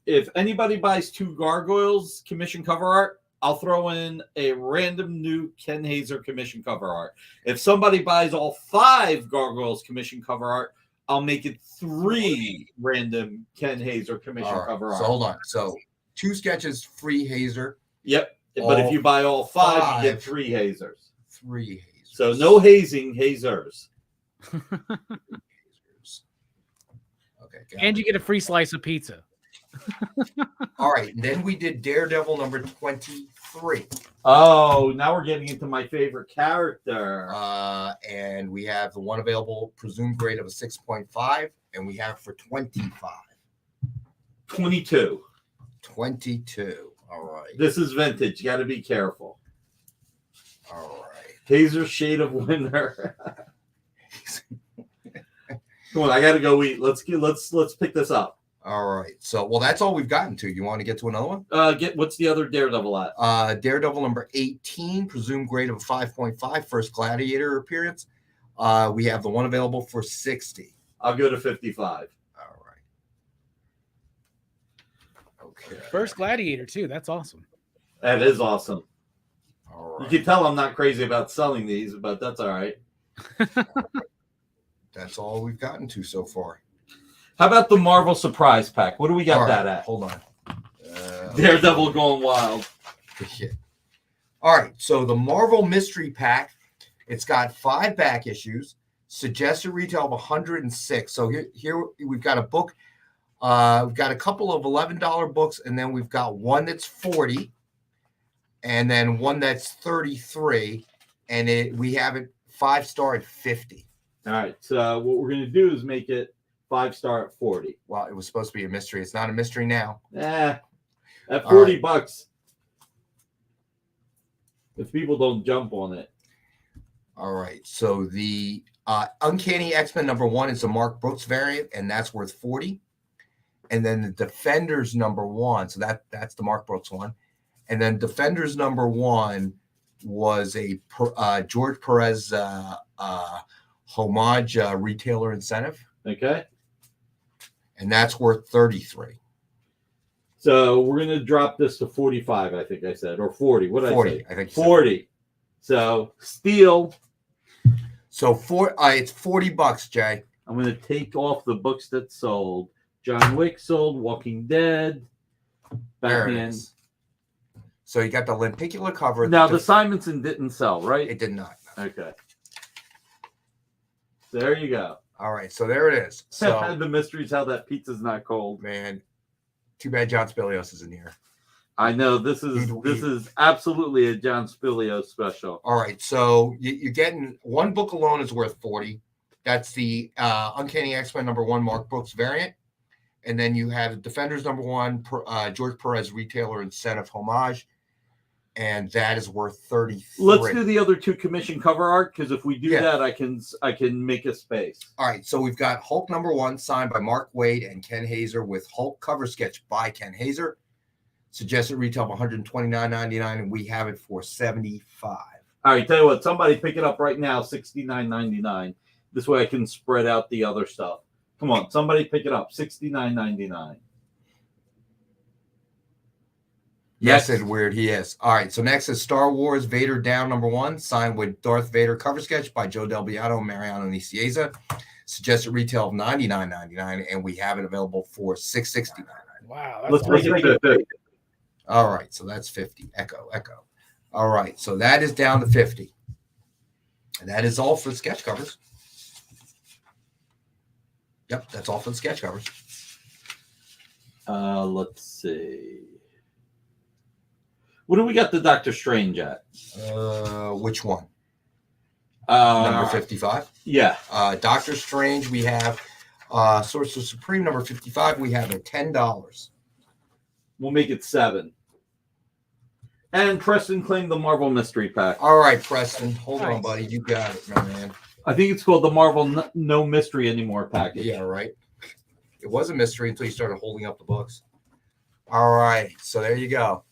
If anybody buys 2 Gargoyles commission cover art, I'll throw in a random new Ken Hazer commission cover art. If somebody buys all 5 Gargoyles commission cover art, I'll make it 3 random Ken Hazer commission cover art. So hold on. So 2 sketches, free Hazer. Yep. But if you buy all 5, you get 3 Hazers. 3 Hazers. So no hazing, Hazers. Okay. And you get a free slice of pizza. All right. And then we did Daredevil number 23. Oh, now we're getting into my favorite character. And we have the one available presumed grade of a 6.5, and we have for 25. 22. 22. All right. This is vintage. You got to be careful. All right. Hazer shade of winter. Come on, I got to go eat. Let's pick this up. All right. So, well, that's all we've gotten to. You want to get to another one? What's the other Daredevil at? Daredevil number 18, presumed grade of a 5.5, first Gladiator appearance. We have the one available for 60. I'll go to 55. All right. Okay. First Gladiator too. That's awesome. That is awesome. All right. You can tell I'm not crazy about selling these, but that's all right. That's all we've gotten to so far. How about the Marvel Surprise Pack? What do we got All right, that at? Hold on. Daredevil going wild. Yeah. All right. So the Marvel Mystery Pack, it's got 5 back issues, suggested retail of 106. So here we've got a book. We've got a couple of $11 books, and then we've got one that's 40, and then one that's 33, and we have it 5-star at 50. All right. So what we're going to do is make it 5-star at 40. Well, it was supposed to be a mystery. It's not a mystery now. At $40. If people don't jump on it. All right. So the Uncanny X-Men number 1 is a Mark Brooks variant, and that's worth 40. And then the Defenders number 1, so that's the Mark Brooks one. And then Defenders number 1 was a George Perez homage retailer incentive. Okay. And that's worth 33. So we're going to drop this to 45, I think I said, or 40. What did 40, I say? I think 40. So steal. So it's $40, Jay. I'm going to take off the books that sold. John Wick sold, Walking Dead, Batman. So you got the lenticular cover. Now the Simonson didn't sell, right? It did not. Okay. There you go. All right, so there it is. So the mystery is how that pizza's not cold. Man, too bad John Spilios isn't here. I know this is absolutely a John Spilio special. All right, so you're getting one book alone is worth 40. That's the Uncanny X-Men #1 Mark Brooks variant, and then you have Defenders #1 George Perez retailer incentive homage, and that is worth 33. Let's do the other 2 commission cover art, because if we do that, I can make a space. All right, so we've got Hulk #1 signed by Mark Waid and Ken Hazer with Hulk cover sketch by Ken Hazer. Suggested retail of $129.99, and we have it for $75. All right, tell you what, somebody pick it up right now, $69.99. This way I can spread out the other stuff. Come on, somebody pick it up, $69.99. Yes, it's weird. He is. All right, so next is Star Wars Vader Down #1, signed with Darth Vader cover sketch by Joe Del Beato and Mariano Nicieza. Suggested retail of $99.99, and we have it available for $669.99. Wow. Let's make it 50. All right, so that's 50. Echo. All right, so that is down to 50. And that is all for the sketch covers. Yep, that's all for the sketch covers. Let's see. What do we got the Doctor Strange at? Which one? Number 55? Yeah. Doctor Strange, we have Sorcerer Supreme number 55. We have at $10. We'll make it 7. And Preston claimed the Marvel Mystery Pack. All right, Preston. Hold on, buddy. You got it, my man. I think it's called the Marvel No Mystery Anymore package. Yeah, right. It was a mystery until you started holding up the books. All right. So there you go.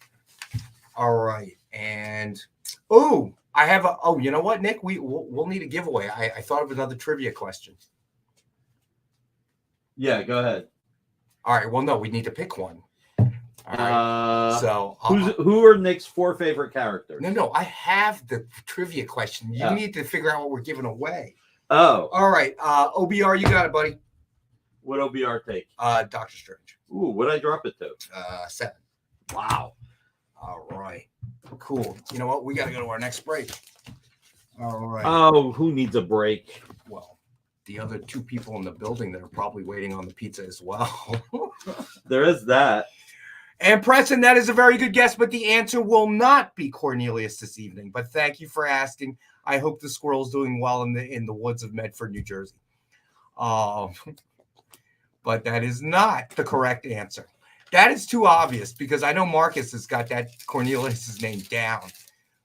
All right. And, I have you know what, Nick? We'll need a giveaway. I thought of another trivia question. Yeah, go ahead. All right. Well, no, we need to pick one. All right. So who are Nick's 4 favorite characters? No, I have the trivia question. You need to figure out what we're giving away. Oh. All right. OBR, you got it, buddy. What OBR take? Doctor Strange. Ooh, what'd I drop it to? 7. Wow. All right. Cool. You know what? We got to go to our next break. All right. Oh, who needs a break? Well, the other 2 people in the building that are probably waiting on the pizza as well. There is that. And Preston, that is a very good guess, but the answer will not be Cornelius this evening. But thank you for asking. I hope the squirrel's doing well in the woods of Medford, New Jersey. But that is not the correct answer. That is too obvious because I know Marcus has got that Cornelius's name down.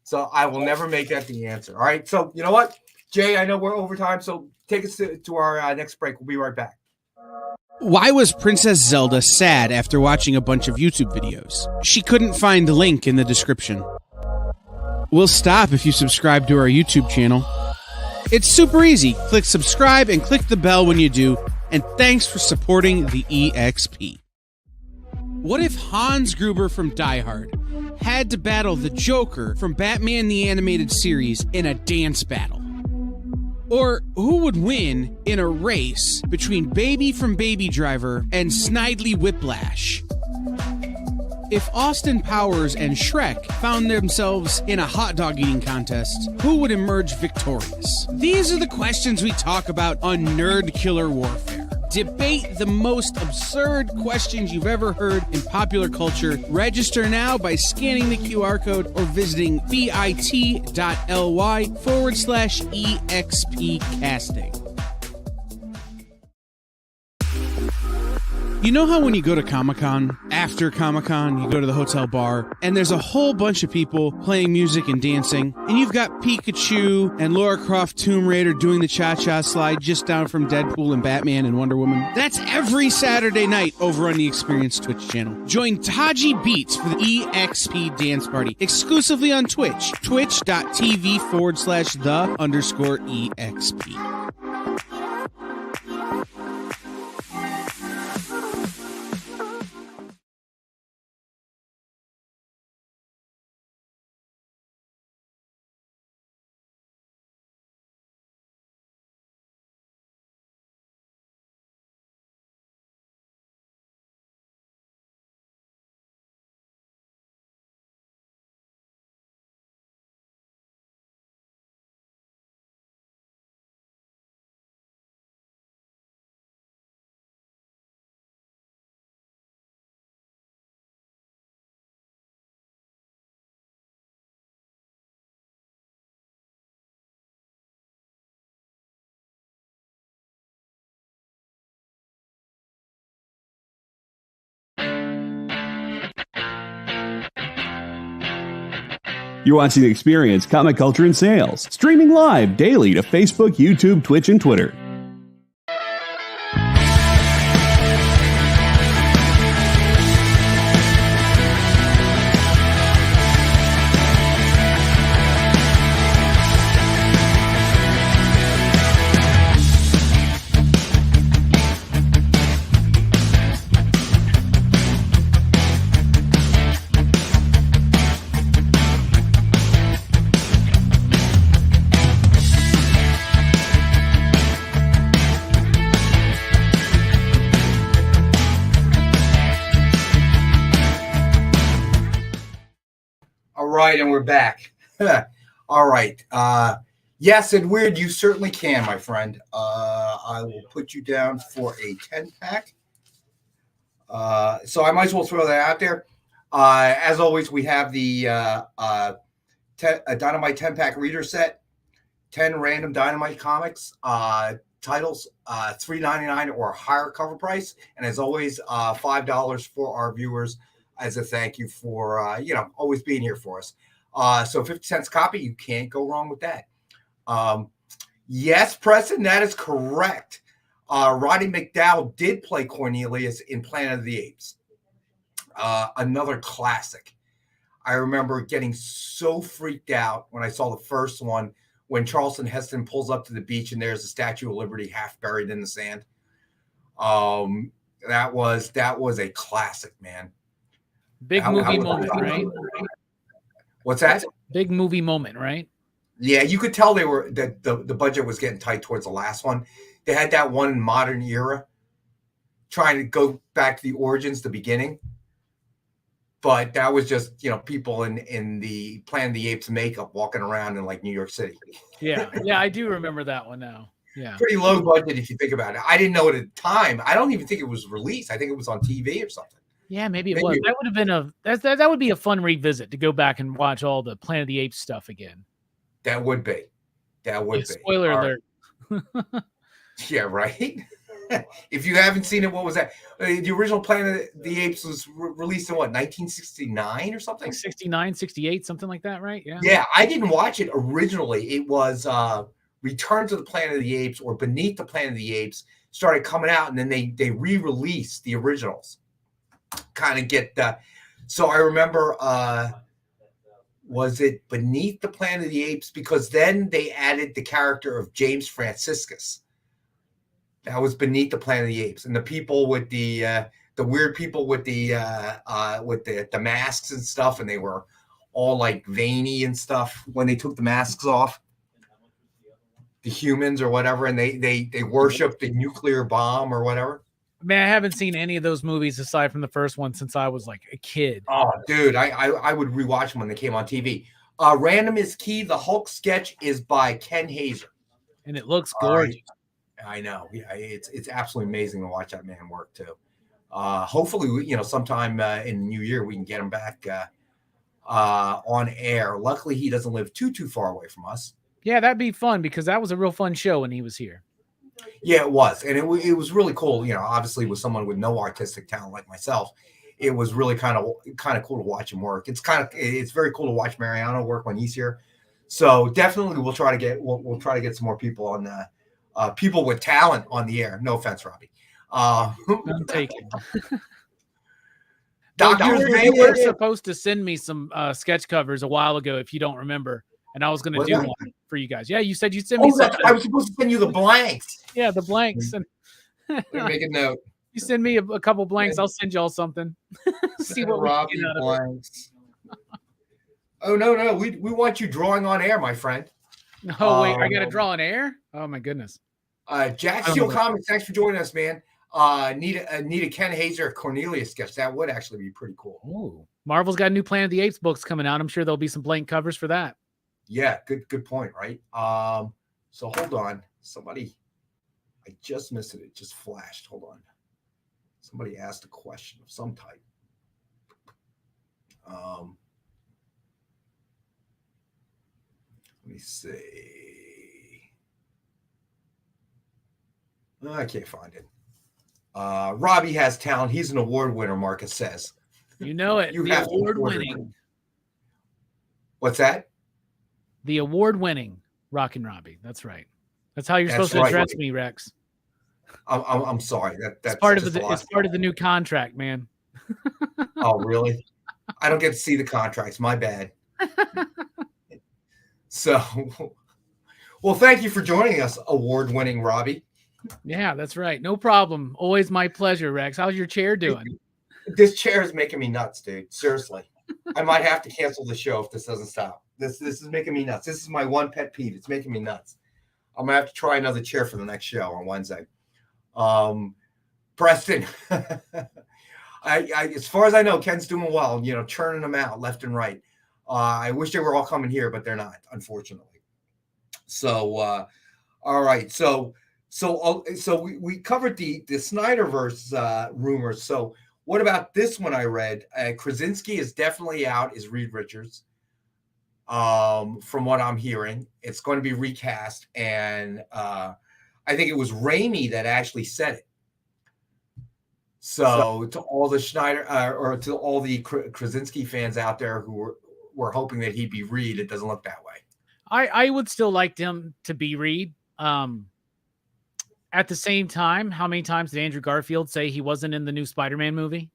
So I will never make that the answer. All right. So you know what, Jay? I know we're over time, so take us to our next break. We'll be right back. Why was Princess Zelda sad after watching a bunch of YouTube videos? She couldn't find the link in the description. We'll stop if you subscribe to our YouTube channel. It's super easy. Click subscribe and click the bell when you do. And thanks for supporting the EXP. What if Hans Gruber from Die Hard had to battle the Joker from Batman the Animated Series in a dance battle? Or who would win in a race between Baby from Baby Driver and Snidely Whiplash? If Austin Powers and Shrek found themselves in a hot dog eating contest, who would emerge victorious? These are the questions we talk about on Nerd Killer Warfare. Debate the most absurd questions you've ever heard in popular culture. Register now by scanning the QR code or visiting bit.ly/EXP casting. You know how when you go to Comic-Con, after Comic-Con, you go to the hotel bar, and there's a whole bunch of people playing music and dancing, and you've got Pikachu and Lara Croft Tomb Raider doing the cha-cha slide just down from Deadpool and Batman and Wonder Woman? That's every Saturday night over on the Experience Twitch channel. Join Taji Beats for the EXP Dance Party, exclusively on Twitch, twitch.tv/the_EXP. You're watching The Experience, Comic Culture and Sales, streaming live daily to Facebook, YouTube, Twitch, and Twitter. And we're back. All right. Yes, and weird, you certainly can, my friend. I will put you down for a 10-pack. So I might as well throw that out there. As always, we have the Dynamite 10-pack reader set, 10 random Dynamite comics, titles, $3.99 or higher cover price. And as always, $5 for our viewers as a thank you for, always being here for us. So 50 cents a copy, you can't go wrong with that. Yes, Preston, that is correct. Roddy McDowell did play Cornelius in Planet of the Apes. Another classic. I remember getting so freaked out when I saw the first one when Charlton Heston pulls up to the beach and there's the Statue of Liberty half buried in the sand. That was a classic, man. Big movie moment, right? What's that? Big movie moment, right? Yeah, you could tell that the budget was getting tight towards the last one. They had that one in modern era, trying to go back to the origins, the beginning. But that was just, people in the Planet of the Apes makeup walking around in like New York City. Yeah, I do remember that one now. Yeah, pretty low budget if you think about it. I didn't know it at the time. I don't even think it was released. I think it was on TV or something. Yeah, maybe it was. That would have been that would be a fun revisit to go back and watch all the Planet of the Apes stuff again. That would be. Spoiler alert. Yeah, right. If you haven't seen it, what was that? The original Planet of the Apes was released in what, 1969 or something? Like 69, 68, something like that, right? Yeah. Yeah, I didn't watch it originally. It was Return to the Planet of the Apes or Beneath the Planet of the Apes started coming out, and then they re-released the originals. Kind of get that. So I remember, was it Beneath the Planet of the Apes? Because then they added the character of James Franciscus. That was Beneath the Planet of the Apes, and the people with the weird people with the masks and stuff, and they were all like veiny and stuff when they took the masks off. The humans or whatever, and they worship the nuclear bomb or whatever. Man, I haven't seen any of those movies aside from the first one since I was like a kid. Oh, dude, I would rewatch them when they came on TV. Random is Key. The Hulk sketch is by Ken Hazer, and it looks gorgeous. I know. Yeah, it's absolutely amazing to watch that man work too. Hopefully, sometime in the new year we can get him back on air. Luckily, he doesn't live too far away from us. Yeah, that'd be fun because that was a real fun show when he was here. Yeah, it was. And it was really cool. Obviously with someone with no artistic talent like myself, it was really kind of cool to watch him work. It's very cool to watch Mariano work when he's here. So definitely we'll try to get some more people on people with talent on the air. No offense, Robbie. I'm taking. You were supposed to send me some sketch covers a while ago, if you don't remember. And I was going to do one for you guys. Yeah, you said you'd send me something. I was supposed to send you the blanks. Yeah, the blanks. And make a note. You send me a couple blanks, I'll send y'all something. See what Robbie we get out of blanks. Oh no, we want you drawing on air, my friend. Oh wait, I got to draw on air. Oh my goodness. Jack Steele Comics, thanks for joining us, man. Need a Ken Hazer Cornelius sketch. That would actually be pretty cool. Ooh. Marvel's got new Planet of the Apes books coming out. I'm sure there'll be some blank covers for that. Yeah, good point, right? So hold on. Somebody, I just missed it. It just flashed. Hold on. Somebody asked a question of some type. Let me see. I can't find it. Robbie has talent. He's an award winner, Marcus says. You know it. You the have award winning. What's that? The award-winning Rockin' Robbie. That's right. That's how you're supposed to address me, Rex. I'm sorry. That's part of the new contract, man. Oh, really? I don't get to see the contracts. My bad. So, well, thank you for joining us, award-winning Robbie. Yeah, that's right. No problem. Always my pleasure, Rex. How's your chair doing? This chair is making me nuts, dude. Seriously. I might have to cancel the show if this doesn't stop. This is making me nuts. This is my one pet peeve. It's making me nuts. I'm gonna have to try another chair for the next show on Wednesday. Preston, I as far as I know, Ken's doing well. Churning them out left and right. I wish they were all coming here, but they're not, unfortunately. So, all right. So we covered the Snyderverse rumors. So what about this one? I read Krasinski is definitely out as Reed Richards. From what I'm hearing, it's going to be recast, and I think it was Raimi that actually said it. So to all the Schneider or to all the Krasinski fans out there who were hoping that he'd be Reed, it doesn't look that way. I would still like him to be Reed. At the same time, how many times did Andrew Garfield say he wasn't in the new Spider-Man movie?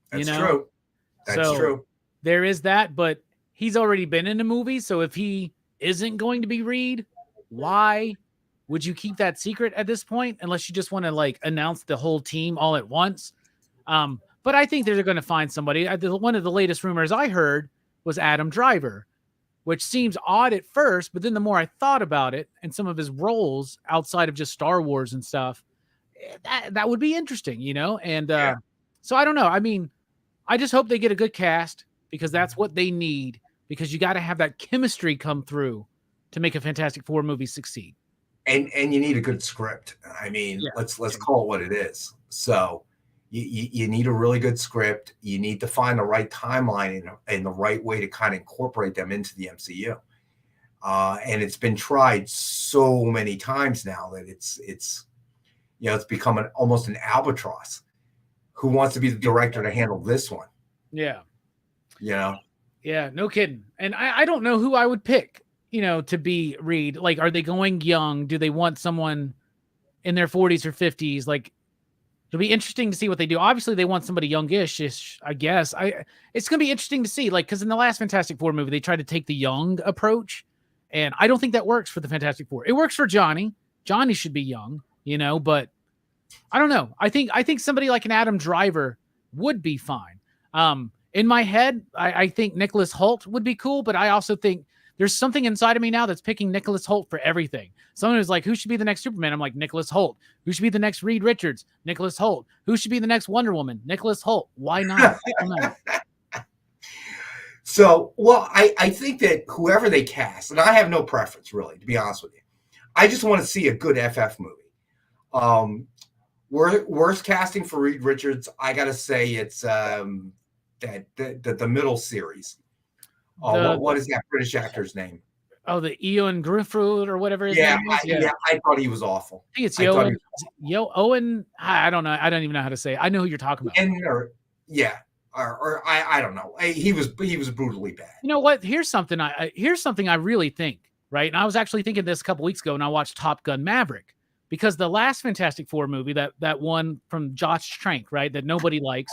That's true. That's true. There is that, but he's already been in a movie. So if he isn't going to be Reed, why would you keep that secret at this point? Unless you just want to announce the whole team all at once. But I think they're going to find somebody. One of the latest rumors I heard was Adam Driver, which seems odd at first, but then the more I thought about it and some of his roles outside of just Star Wars and stuff, that would be interesting, And so I don't know. I mean, I just hope they get a good cast because that's what they need, because you got to have that chemistry come through to make a Fantastic Four movie succeed. And you need a good script. I mean, let's call it what it is. So you need a really good script. You need to find the right timeline and the right way to kind of incorporate them into the MCU. And it's been tried so many times now that it's become almost an albatross. Who wants to be the director to handle this one? Yeah. Yeah, no kidding. And I don't know who I would pick, to be Reed. Are they going young? Do they want someone in their 40s or 50s? It'll be interesting to see what they do. Obviously, they want somebody youngish, I guess. It's going to be interesting to see, because in the last Fantastic Four movie, they tried to take the young approach, and I don't think that works for the Fantastic Four. It works for Johnny. Johnny should be young, but I don't know. I think somebody like an Adam Driver would be fine. In my head, I think Nicholas Hoult would be cool, but I also think there's something inside of me now that's picking Nicholas Hoult for everything. Someone who's like, who should be the next Superman? I'm like, Nicholas Hoult. Who should be the next Reed Richards? Nicholas Hoult. Who should be the next Wonder Woman? Nicholas Hoult. Why not? I don't know. So, well, I think that whoever they cast, and I have no preference really, to be honest with you. I just want to see a good FF movie. Worst casting for Reed Richards, I gotta say it's the middle series. What is that British actor's name? Oh, the Ewan Griffith or whatever his name is? Yeah, I thought he was awful. I think it's Owen. I don't know. I don't even know how to say it. I know who you're talking about. Or I don't know. He was brutally bad. You know what? Here's something I really think, right? And I was actually thinking this a couple weeks ago, and I watched Top Gun Maverick, because the last Fantastic Four movie, that one from Josh Trank, right, that nobody likes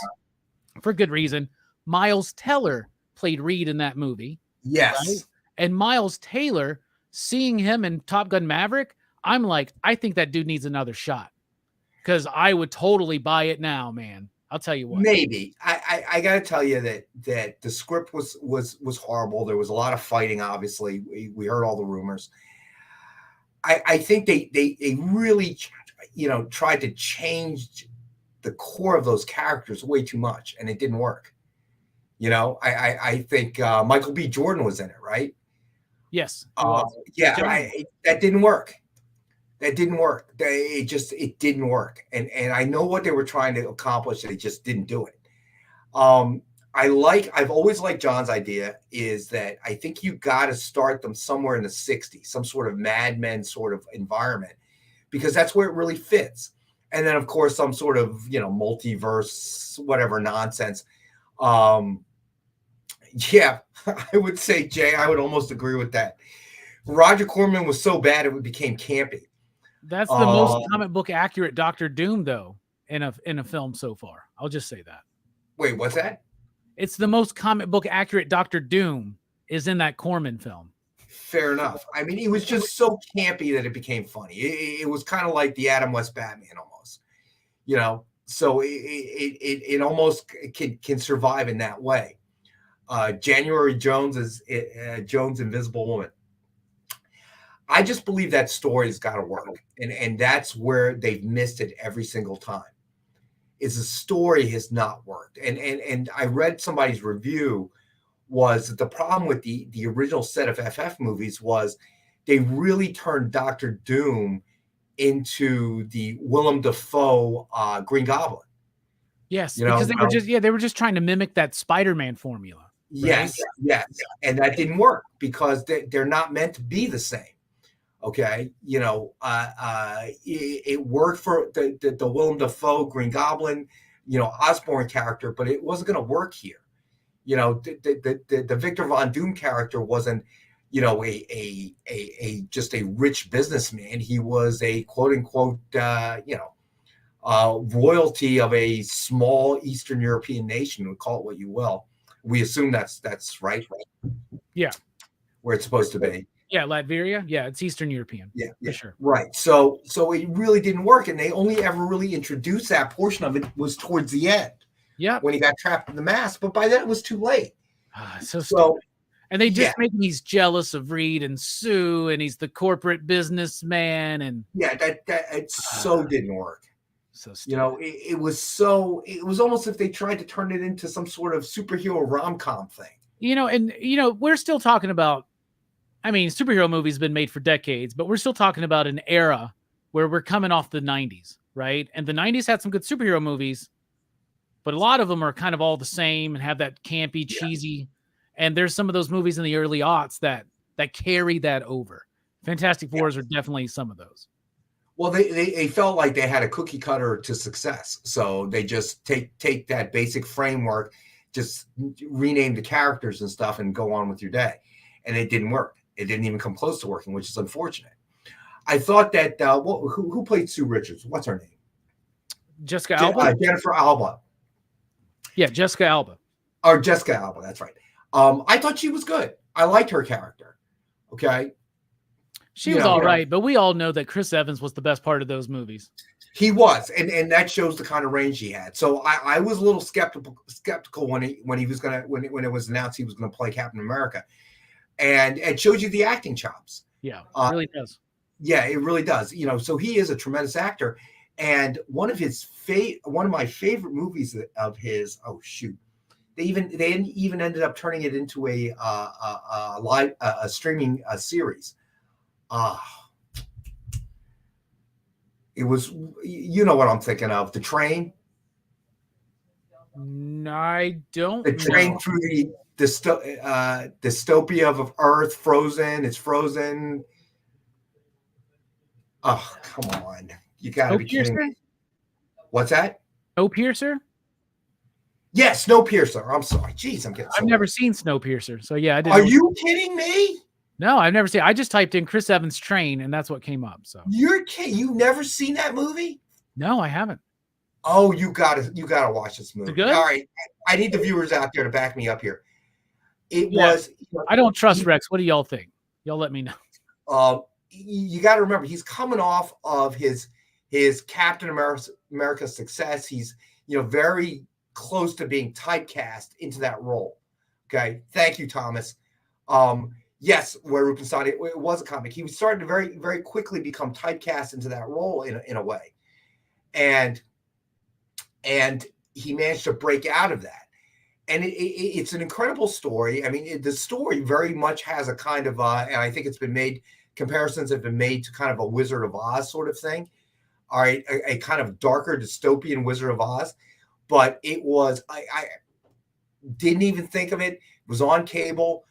for good reason, Miles Teller played Reed in that movie. Yes. Right? And Miles Taylor, seeing him in Top Gun Maverick, I'm like, I think that dude needs another shot, because I would totally buy it now, man. I'll tell you what. Maybe I got to tell you that the script was horrible. There was a lot of fighting. Obviously, we heard all the rumors. I think they really, tried to change the core of those characters way too much, and it didn't work. I think Michael B. Jordan was in it, right? Yes. That didn't work. It didn't work. And I know what they were trying to accomplish, and they just didn't do it. I've always liked John's idea is that I think you got to start them somewhere in the 60s, some sort of Mad Men sort of environment, because that's where it really fits. And then, of course, some sort of, multiverse, whatever nonsense. I would say, Jay, I would almost agree with that. Roger Corman was so bad it became campy. That's the most comic book accurate Doctor Doom, though, in a film so far. I'll just say that. Wait, what's that? It's the most comic book accurate Doctor Doom is in that Corman film. Fair enough. I mean, he was just so campy that it became funny. It was kind of like the Adam West Batman almost, you know. So it almost can survive in that way. January Jones is Jones Invisible Woman. I just believe that story's got to work, and that's where they've missed it every single time. Is the story has not worked, and I read somebody's review was that the problem with the original set of FF movies was they really turned Doctor Doom into the Willem Dafoe Green Goblin. Yes, because they were just trying to mimic that Spider-Man formula. Right? Yes, and that didn't work because they're not meant to be the same. Okay, it worked for the Willem Dafoe Green Goblin, Osborn character, but it wasn't going to work here. The Victor Von Doom character wasn't, just a rich businessman. He was a quote unquote, royalty of a small Eastern European nation. Call it what you will. We assume that's right. Yeah, where it's supposed to be. Yeah, Latveria. Yeah, it's Eastern European. Yeah, for sure. Right. So it really didn't work, and they only ever really introduced that portion of it was towards the end. Yeah, when he got trapped in the mask, but by then it was too late. So and they just make he's jealous of Reed and Sue, and he's the corporate businessman, and that it so didn't work. So stupid. It was almost if they tried to turn it into some sort of superhero rom-com thing. We're still talking about. I mean, superhero movies have been made for decades, but we're still talking about an era where we're coming off the 90s, right? And the 90s had some good superhero movies, but a lot of them are kind of all the same and have that campy, cheesy. And there's some of those movies in the early aughts that carry that over. Fantastic Fours are definitely some of those. Well, they felt like they had a cookie cutter to success. So they just take that basic framework, just rename the characters and stuff and go on with your day. And it didn't work. It didn't even come close to working, which is unfortunate. I thought that who played Sue Richards? What's her name? Jessica Alba. Jennifer Alba. Yeah, Jessica Alba. Or Jessica Alba. That's right. I thought she was good. I liked her character. Okay. She was all right, but we all know that Chris Evans was the best part of those movies. He was, and that shows the kind of range he had. So I was a little skeptical when it was announced he was going to play Captain America. And it shows you the acting chops. Yeah, it really does. Yeah, it really does. So he is a tremendous actor. And one of my favorite movies of his. Oh shoot, they even ended up turning it into a live streaming series. It was, what I'm thinking of, The Train. I don't. The Train through the dystopia of Earth, Frozen. It's Frozen. Oh, come on. You got to be kidding me. What's that? Snowpiercer? Yeah, Snowpiercer. I'm sorry. Jeez, I've never seen Snowpiercer. So yeah, I didn't. Are you kidding me? No, I've never seen. I just typed in Chris Evans Train, and that's what came up. So you're kidding? You've never seen that movie? No, I haven't. Oh, you gotta watch this movie. Good? All right, I need the viewers out there to back me up here. It was. I don't trust Rex. What do y'all think? Y'all let me know. You got to remember, he's coming off of his Captain America success. He's very close to being typecast into that role. Okay, thank you, Thomas. Yes, where Rupin Sadi, it was a comic. He was starting to very, very quickly become typecast into that role in a way, and he managed to break out of that. And it's an incredible story. I mean, the story very much has a kind of, and I think comparisons have been made to kind of a Wizard of Oz sort of thing. All right, a kind of darker dystopian Wizard of Oz. But it was, I didn't even think of it. It was on cable.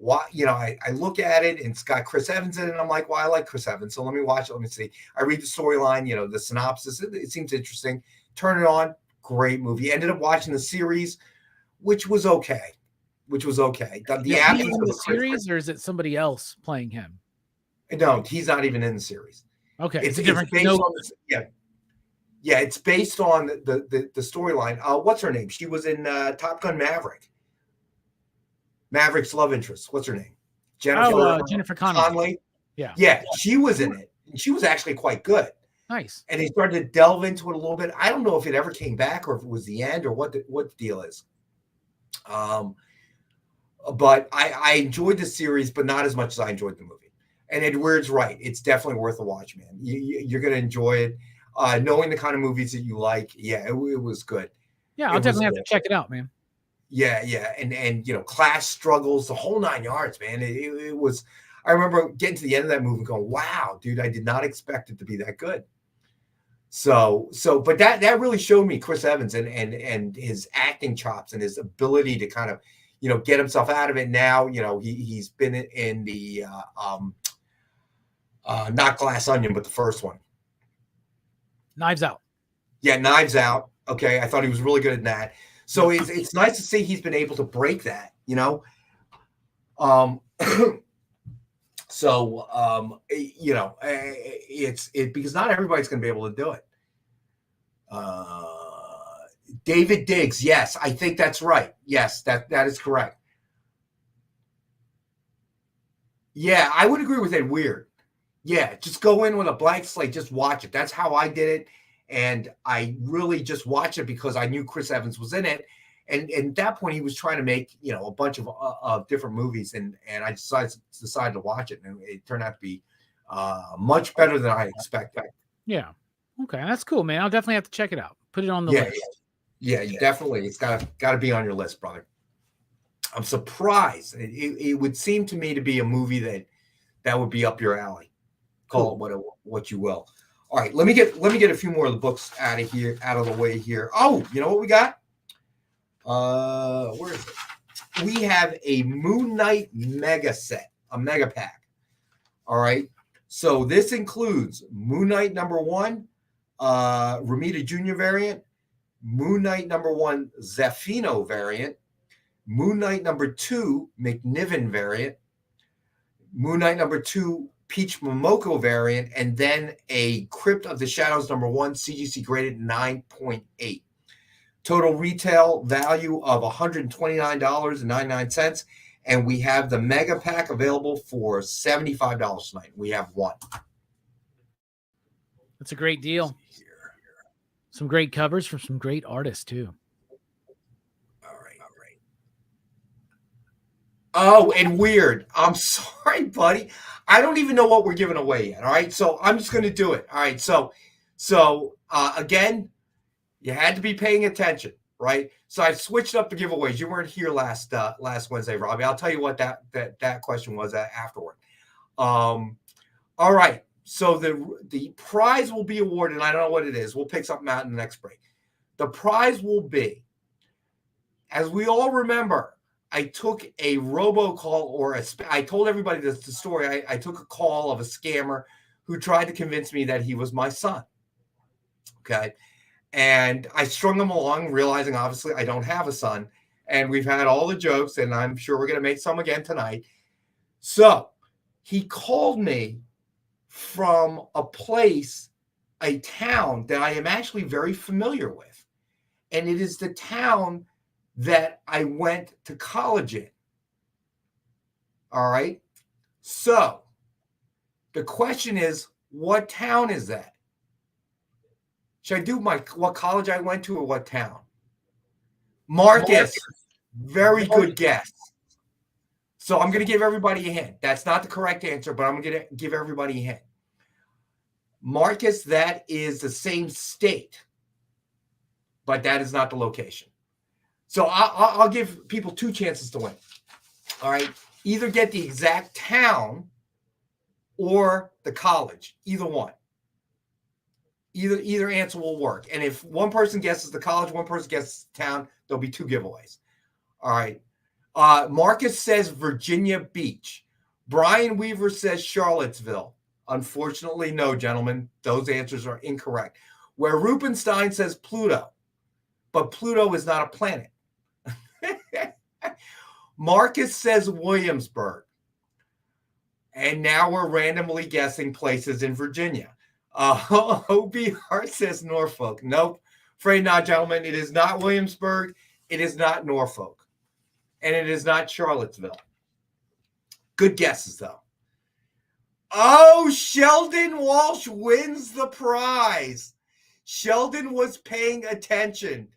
I look at it and it's got Chris Evans in it. And I'm like, well, I like Chris Evans. So let me watch it. Let me see. I read the storyline, the synopsis. It seems interesting. Turn it on. Great movie. Ended up watching the series, which was okay. which was okay. The Is he absence in of the a Chris series, or is it somebody else playing him? No, he's not even in the series. Okay, It's based on it's based on the storyline. What's her name? She was in Top Gun Maverick. Maverick's love interest. What's her name? Jennifer Connelly. Yeah, she was in it. She was actually quite good. Nice. And they started to delve into it a little bit. I don't know if it ever came back or if it was the end or what the deal is. But I enjoyed the series, but not as much as I enjoyed the movie. And Edward's right. It's definitely worth a watch, man. You're going to enjoy it. Knowing the kind of movies that you like. Yeah, it was good. Yeah, I'll definitely have to check it out, man. Yeah. And class struggles, the whole 9 yards, man. It was, I remember getting to the end of that movie and going, wow, dude, I did not expect it to be that good. But that really showed me Chris Evans and his acting chops and his ability to kind of, get himself out of it. Now, he's been in the, not Glass Onion, but the first one. Knives Out. Yeah, Knives Out. Okay, I thought he was really good at that. So it's nice to see he's been able to break that, it's because not everybody's going to be able to do it. David Diggs, yes, I think that's right. Yes, that is correct. Yeah, I would agree with it. Weird. Yeah, just go in with a blank slate. Just watch it. That's how I did it. And I really just watched it because I knew Chris Evans was in it. And at that point, he was trying to make, a bunch of different movies. And I decided to watch it. And it turned out to be much better than I expected. Yeah. Okay. That's cool, man. I'll definitely have to check it out. Put it on the list. Yeah, definitely. It's got to be on your list, brother. I'm surprised. It would seem to me to be a movie that would be up your alley. Call it what you will. All right, let me get a few more of the books out of the way here. Oh, you know what we got? Where is it? We have a Moon Knight mega set, a mega pack. All right. So this includes Moon Knight #1, Ramita Jr. variant, Moon Knight #1 Zafino variant, Moon Knight #2 McNiven variant, Moon Knight #2 Peach Momoko variant, and then a Crypt of the Shadows #1 CGC graded 9.8. Total retail value of $129.99. And we have the mega pack available for $75 tonight. We have one. That's a great deal. Some great covers from some great artists too. All right. Oh, and weird. I'm sorry, buddy. I don't even know what we're giving away yet. All right. So I'm just going to do it. All right. So again, you had to be paying attention, right? So I switched up the giveaways. You weren't here last Wednesday, Robbie. I'll tell you what that question was afterward. All right. So the prize will be awarded, and I don't know what it is. We'll pick something out in the next break. The prize will be, as we all remember, I took a robocall I told everybody the story. I took a call of a scammer who tried to convince me that he was my son. Okay. And I strung him along, realizing obviously I don't have a son. And we've had all the jokes, and I'm sure we're going to make some again tonight. So he called me from a town that I am actually very familiar with. And it is the town that I went to college in. All right. So the question is, what town is that? Should I do what college I went to or what town? Marcus. Very good guess. So I'm going to give everybody a hint. That's not the correct answer, but I'm going to give everybody a hint. Marcus, that is the same state, but that is not the location. So I'll give people two chances to win. All right. Either get the exact town or the college. Either one. Either answer will work. And if one person guesses the college, one person guesses the town, there'll be two giveaways. All right. Marcus says Virginia Beach. Brian Weaver says Charlottesville. Unfortunately, no, gentlemen. Those answers are incorrect. Where Rubenstein says Pluto. But Pluto is not a planet. Marcus says Williamsburg. And now we're randomly guessing places in Virginia. OBR says Norfolk. Nope. Afraid not, gentlemen. It is not Williamsburg. It is not Norfolk. And it is not Charlottesville. Good guesses, though. Oh, Sheldon Walsh wins the prize. Sheldon was paying attention.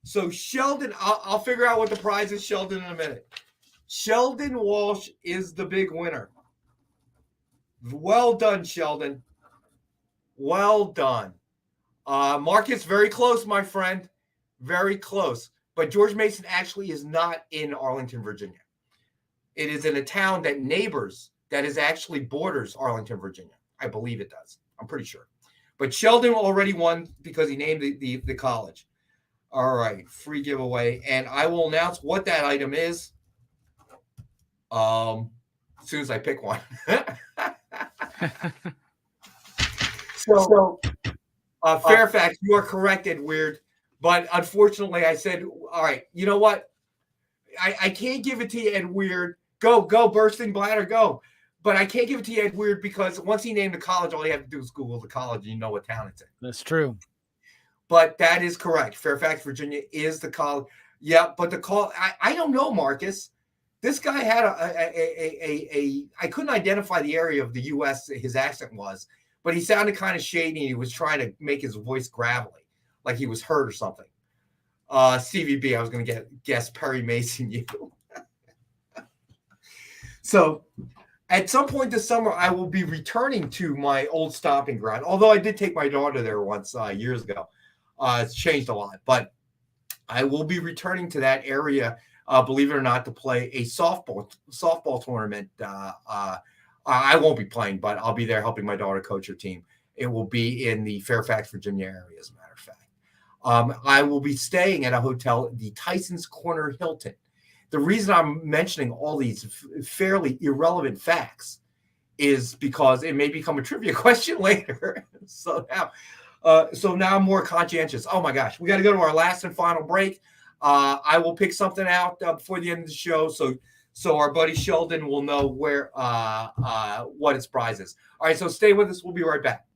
So Sheldon, I'll figure out what the prize is, Sheldon, in a minute. Sheldon Walsh is the big winner. Well done, Sheldon. Well done. Marcus, very close, my friend. Very close. But George Mason actually is not in Arlington, Virginia. It is in a town that is actually borders Arlington, Virginia. I believe it does. I'm pretty sure. But Sheldon already won because he named the college. All right, free giveaway. And I will announce what that item is as soon as I pick one. So Fairfax, you are corrected, Weird. But unfortunately, I said, all right, you know what? I can't give it to you, Ed Weird. Go, bursting bladder, go. But I can't give it to you, Ed Weird, because once he named the college, all you have to do is Google the college and you know what town it's in. That's true. But that is correct. Fairfax, Virginia is the college. Yeah, but the call, I don't know, Marcus. This guy had I couldn't identify the area of the U.S. his accent was, but he sounded kind of shady. He was trying to make his voice gravelly, like he was hurt or something. CVB, I was going to guess Perry Mason, you. So at some point this summer, I will be returning to my old stomping ground, although I did take my daughter there once years ago. It's changed a lot, but I will be returning to that area, believe it or not, to play a softball tournament. I won't be playing, but I'll be there helping my daughter coach her team. It will be in the Fairfax, Virginia area, as a matter of fact. I will be staying at a hotel, the Tyson's Corner Hilton. The reason I'm mentioning all these fairly irrelevant facts is because it may become a trivia question later. So now I'm more conscientious. Oh my gosh, we got to go to our last and final break. I will pick something out before the end of the show, so our buddy Sheldon will know where what its prize is. All right, so stay with us. We'll be right back.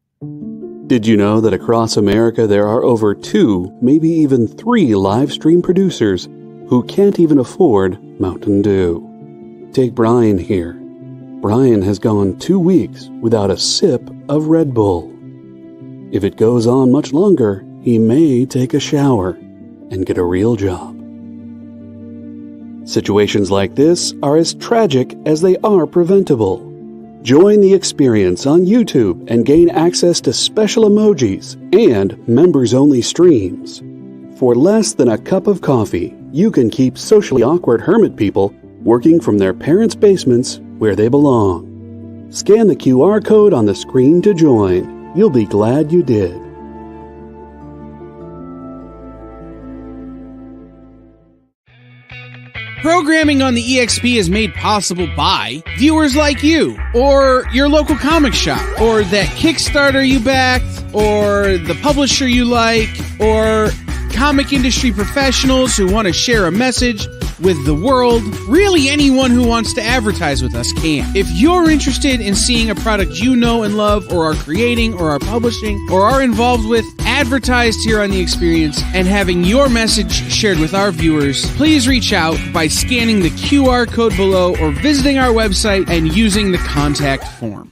Did you know that across America there are over 2, maybe even 3 live stream producers who can't even afford Mountain Dew? Take Brian here. Brian has gone 2 weeks without a sip of Red Bull. If it goes on much longer, he may take a shower and get a real job. Situations like this are as tragic as they are preventable. Join the experience on YouTube and gain access to special emojis and members-only streams. For less than a cup of coffee, you can keep socially awkward hermit people working from their parents' basements where they belong. Scan the QR code on the screen to join. You'll be glad you did. Programming on the EXP is made possible by viewers like you, or your local comic shop, or that Kickstarter you backed, or the publisher you like, or comic industry professionals who want to share a message with the world. Really, anyone who wants to advertise with us can. If you're interested in seeing a product you know and love, or are creating, or are publishing, or are involved with, advertised here on The Experience, and having your message shared with our viewers, please reach out by scanning the QR code below or visiting our website and using the contact form.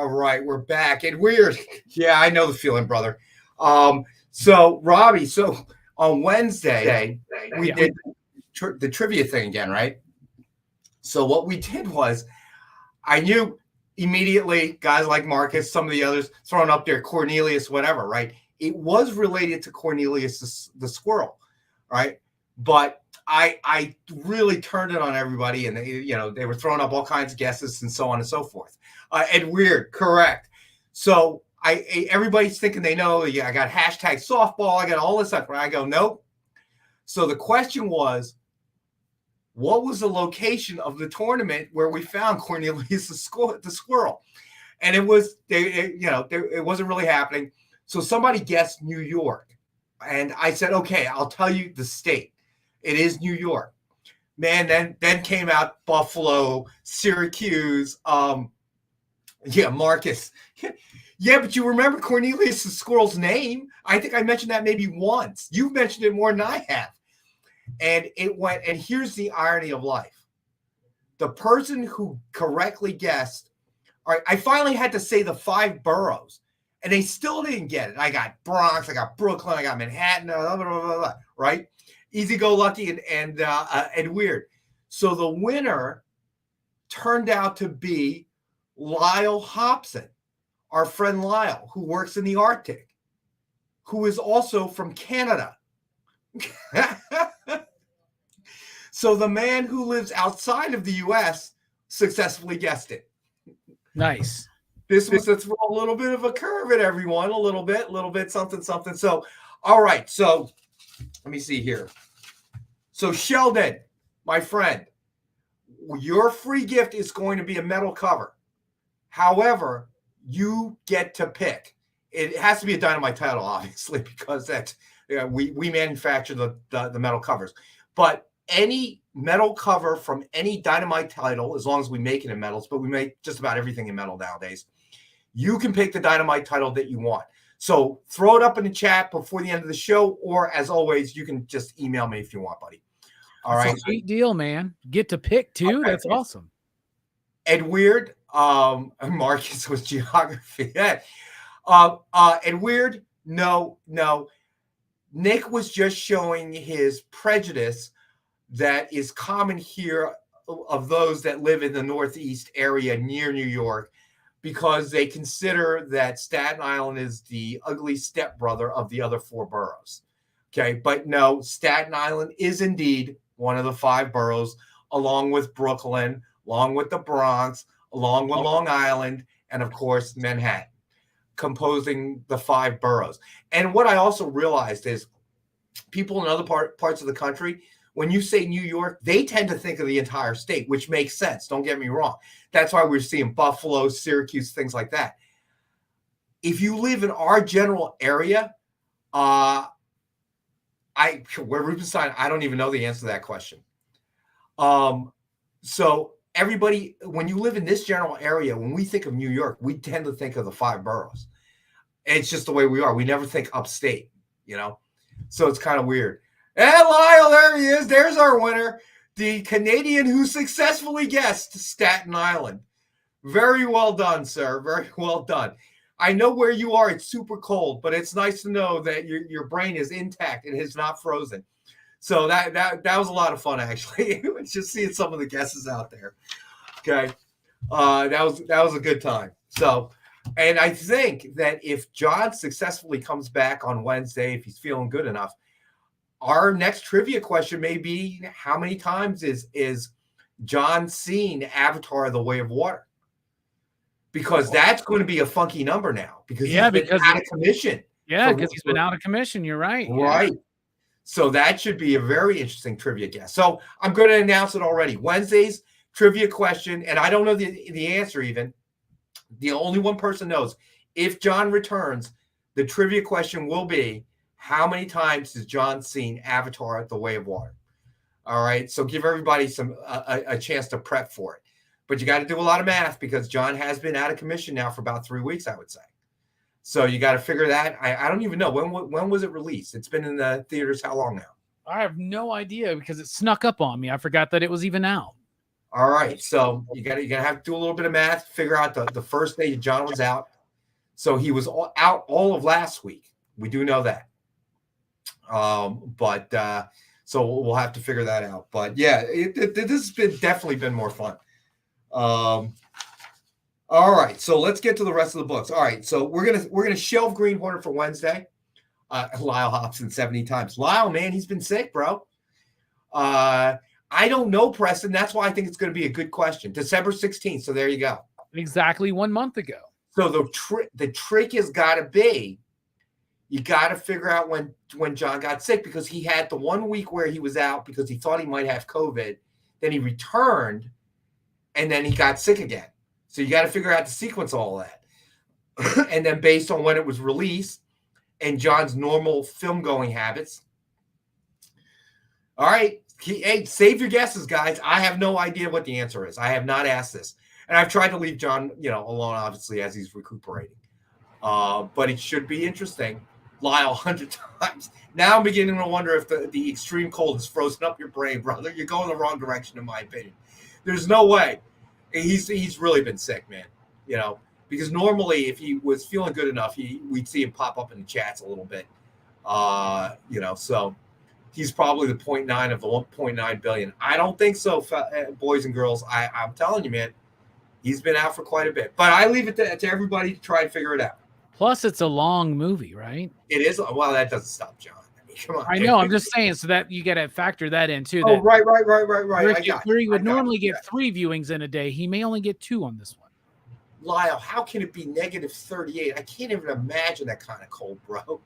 All right, we're back. And weird. Yeah, I know the feeling, brother. So Robbie, so on Wednesday, we did the trivia thing again, right? So what we did was, I knew immediately guys like Marcus, some of the others throwing up there, Cornelius, whatever, right? It was related to Cornelius the squirrel, right? But I really turned it on everybody, and they were throwing up all kinds of guesses and so on and so forth. And weird, correct. So everybody's thinking they know. Yeah, I got hashtag softball. I got all this stuff. Right? I go, nope. So the question was, what was the location of the tournament where we found Cornelius the squirrel? And it was, it wasn't really happening. So somebody guessed New York, and I said, okay, I'll tell you the state. It is New York. Man, then came out Buffalo, Syracuse. Marcus. Yeah, but you remember Cornelius the squirrel's name? I think I mentioned that maybe once. You've mentioned it more than I have. And it went, and here's the irony of life. The person who correctly guessed, all right, I finally had to say the 5 boroughs, and they still didn't get it. I got Bronx, I got Brooklyn, I got Manhattan, blah, blah, blah, blah, right? Easy-go-lucky and weird. So the winner turned out to be Lyle Hobson, our friend Lyle, who works in the Arctic, who is also from Canada. So the man who lives outside of the U.S. successfully guessed it. Nice. This was to throw a little bit of a curve at everyone, a little bit, something. So, all right. So let me see here. So Sheldon, my friend, your free gift is going to be a metal cover. However, you get to pick. It has to be a Dynamite title, obviously, because we manufacture the metal covers. But any metal cover from any Dynamite title, as long as we make it in metals, but we make just about everything in metal nowadays, you can pick the Dynamite title that you want. So throw it up in the chat before the end of the show, or as always, you can just email me if you want, buddy. All right. That's a sweet deal, man. Get to pick too. Okay. That's awesome. Ed Weird, Marcus was geography. Ed Weird, no. Nick was just showing his prejudice that is common here of those that live in the Northeast area near New York, because they consider that Staten Island is the ugly stepbrother of the other 4 boroughs. Okay, but no, Staten Island is indeed one of the 5 boroughs, along with Brooklyn, along with the Bronx, along with Long Island, and of course, Manhattan, composing the 5 boroughs. And what I also realized is people in other parts of the country, when you say New York, they tend to think of the entire state, which makes sense. Don't get me wrong. That's why we're seeing Buffalo, Syracuse, things like that. If you live in our general area, where Rubenstein, I don't even know the answer to that question. So everybody, when you live in this general area, when we think of New York, we tend to think of the 5 boroughs. It's just the way we are. We never think upstate, So it's kind of weird. And Lyle, there he is. There's our winner, the Canadian who successfully guessed Staten Island. Very well done, sir. Very well done. I know where you are. It's super cold, but it's nice to know that your brain is intact and is not frozen. So that was a lot of fun, actually. Just seeing some of the guesses out there. Okay, that was a good time. So, and I think that if John successfully comes back on Wednesday, if he's feeling good enough, our next trivia question may be, how many times is John seen Avatar: The Way of Water? Because that's going to be a funky number now, because he's been out of commission. Yeah, because he's been out of commission. You're right. Right. Yeah. So that should be a very interesting trivia guess. So I'm going to announce it already. Wednesday's trivia question, and I don't know the answer even. The only one person knows. If John returns, the trivia question will be, how many times has John seen Avatar: The Way of Water? All right. So give everybody a chance to prep for it. But you got to do a lot of math, because John has been out of commission now for about 3 weeks, I would say. So you got to figure that. I don't even know. When was it released? It's been in the theaters how long now? I have no idea, because it snuck up on me. I forgot that it was even out. All right, so you're gonna have to do a little bit of math, figure out the first day John was out. So he was out all of last week. We do know that. So we'll have to figure that out. But yeah, this has definitely been more fun. All right, so let's get to the rest of the books. All right, so we're gonna shelve Green Hornet for Wednesday. Lyle Hobson 70 times. Lyle, man, he's been sick, bro. I don't know, Preston. That's why I think it's going to be a good question. December 16th. So there you go. Exactly 1 month ago. So the trick has got to be, you got to figure out when John got sick, because he had the 1 week where he was out because he thought he might have COVID. Then he returned, and then he got sick again. So you got to figure out the sequence of all that. And then based on when it was released and John's normal film going habits. All right. Hey, save your guesses, guys. I have no idea what the answer is. I have not asked this. And I've tried to leave John, alone, obviously, as he's recuperating. But it should be interesting. Lyle, 100 times. Now I'm beginning to wonder if the extreme cold has frozen up your brain, brother. You're going the wrong direction, in my opinion. There's no way. He's really been sick, man. Because normally if he was feeling good enough, we'd see him pop up in the chats a little bit. So he's probably the 0.9 of the 1.9 billion. I don't think so, boys and girls. I'm telling you, man, he's been out for quite a bit. But I leave it to everybody to try and figure it out. Plus, it's a long movie, right? It is. Well, that doesn't stop John. I mean, come on. I know. I'm just saying, so that you got to factor that in too. Oh, that right. Where he would normally get 3 viewings in a day, he may only get 2 on this one. Lyle, how can it be negative 38? I can't even imagine that kind of cold, bro.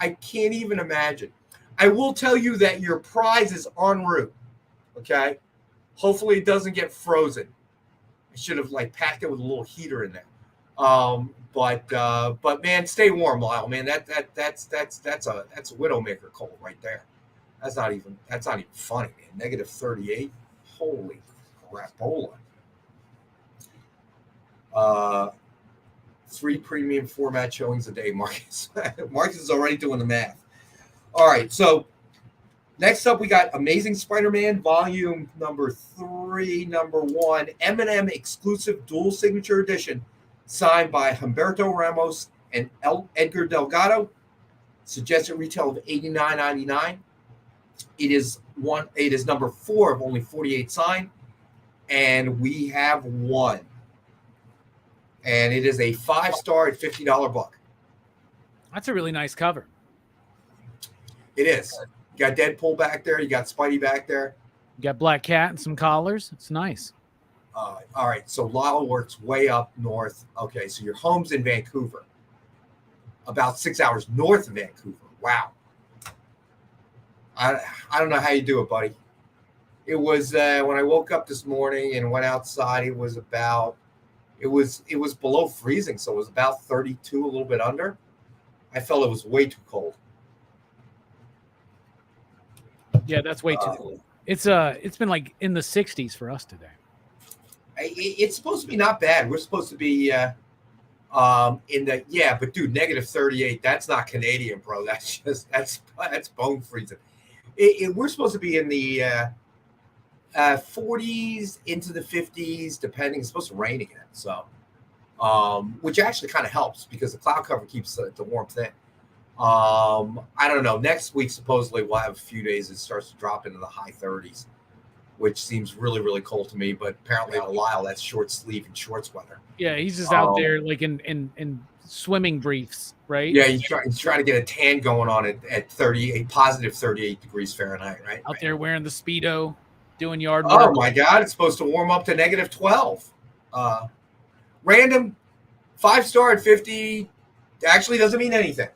I can't even imagine. I will tell you that your prize is en route. Okay. Hopefully it doesn't get frozen. I should have packed it with a little heater in there. But man, stay warm, Lyle. Man, that's a Widowmaker cold right there. That's not even funny, man. Negative 38. Holy crapola. 3 premium format showings a day, Marcus. Marcus is already doing the math. All right, so next up we got Amazing Spider-Man Volume number 3, number 1, M&M exclusive dual signature edition, signed by Humberto Ramos and Edgar Delgado. Suggested retail of $89.99. It is number 4 of only 48 signed, and we have one. And it is a 5-star at $50 book. That's a really nice cover. It is. You got Deadpool back there. You got Spidey back there. You got Black Cat and some collars. It's nice. All right. So Lyle works way up north. Okay. So your home's in Vancouver. About 6 hours north of Vancouver. Wow. I don't know how you do it, buddy. It was when I woke up this morning and went outside, it was below freezing. So it was about 32, a little bit under. I felt it was way too cold. Yeah, that's way too cold. It's been in the 60s for us today. It's supposed to be not bad. We're supposed to be but dude, negative 38. That's not Canadian, bro. That's bone freezing. We're supposed to be in the 40s into the 50s, depending. It's supposed to rain again, so which actually kind of helps because the cloud cover keeps the warmth in. I don't know. Next week, supposedly, we'll have a few days. It starts to drop into the high 30s, which seems really, really cold to me. But apparently, to Lyle, that's short sleeve and shorts weather. Yeah, he's just out there in swimming briefs, right? Yeah, he's trying to get a tan going on at 38, positive 38 degrees Fahrenheit, right? Out there wearing the Speedo, doing yard work. Oh my God, it's supposed to warm up to negative 12. Random 5-star at 50 actually doesn't mean anything.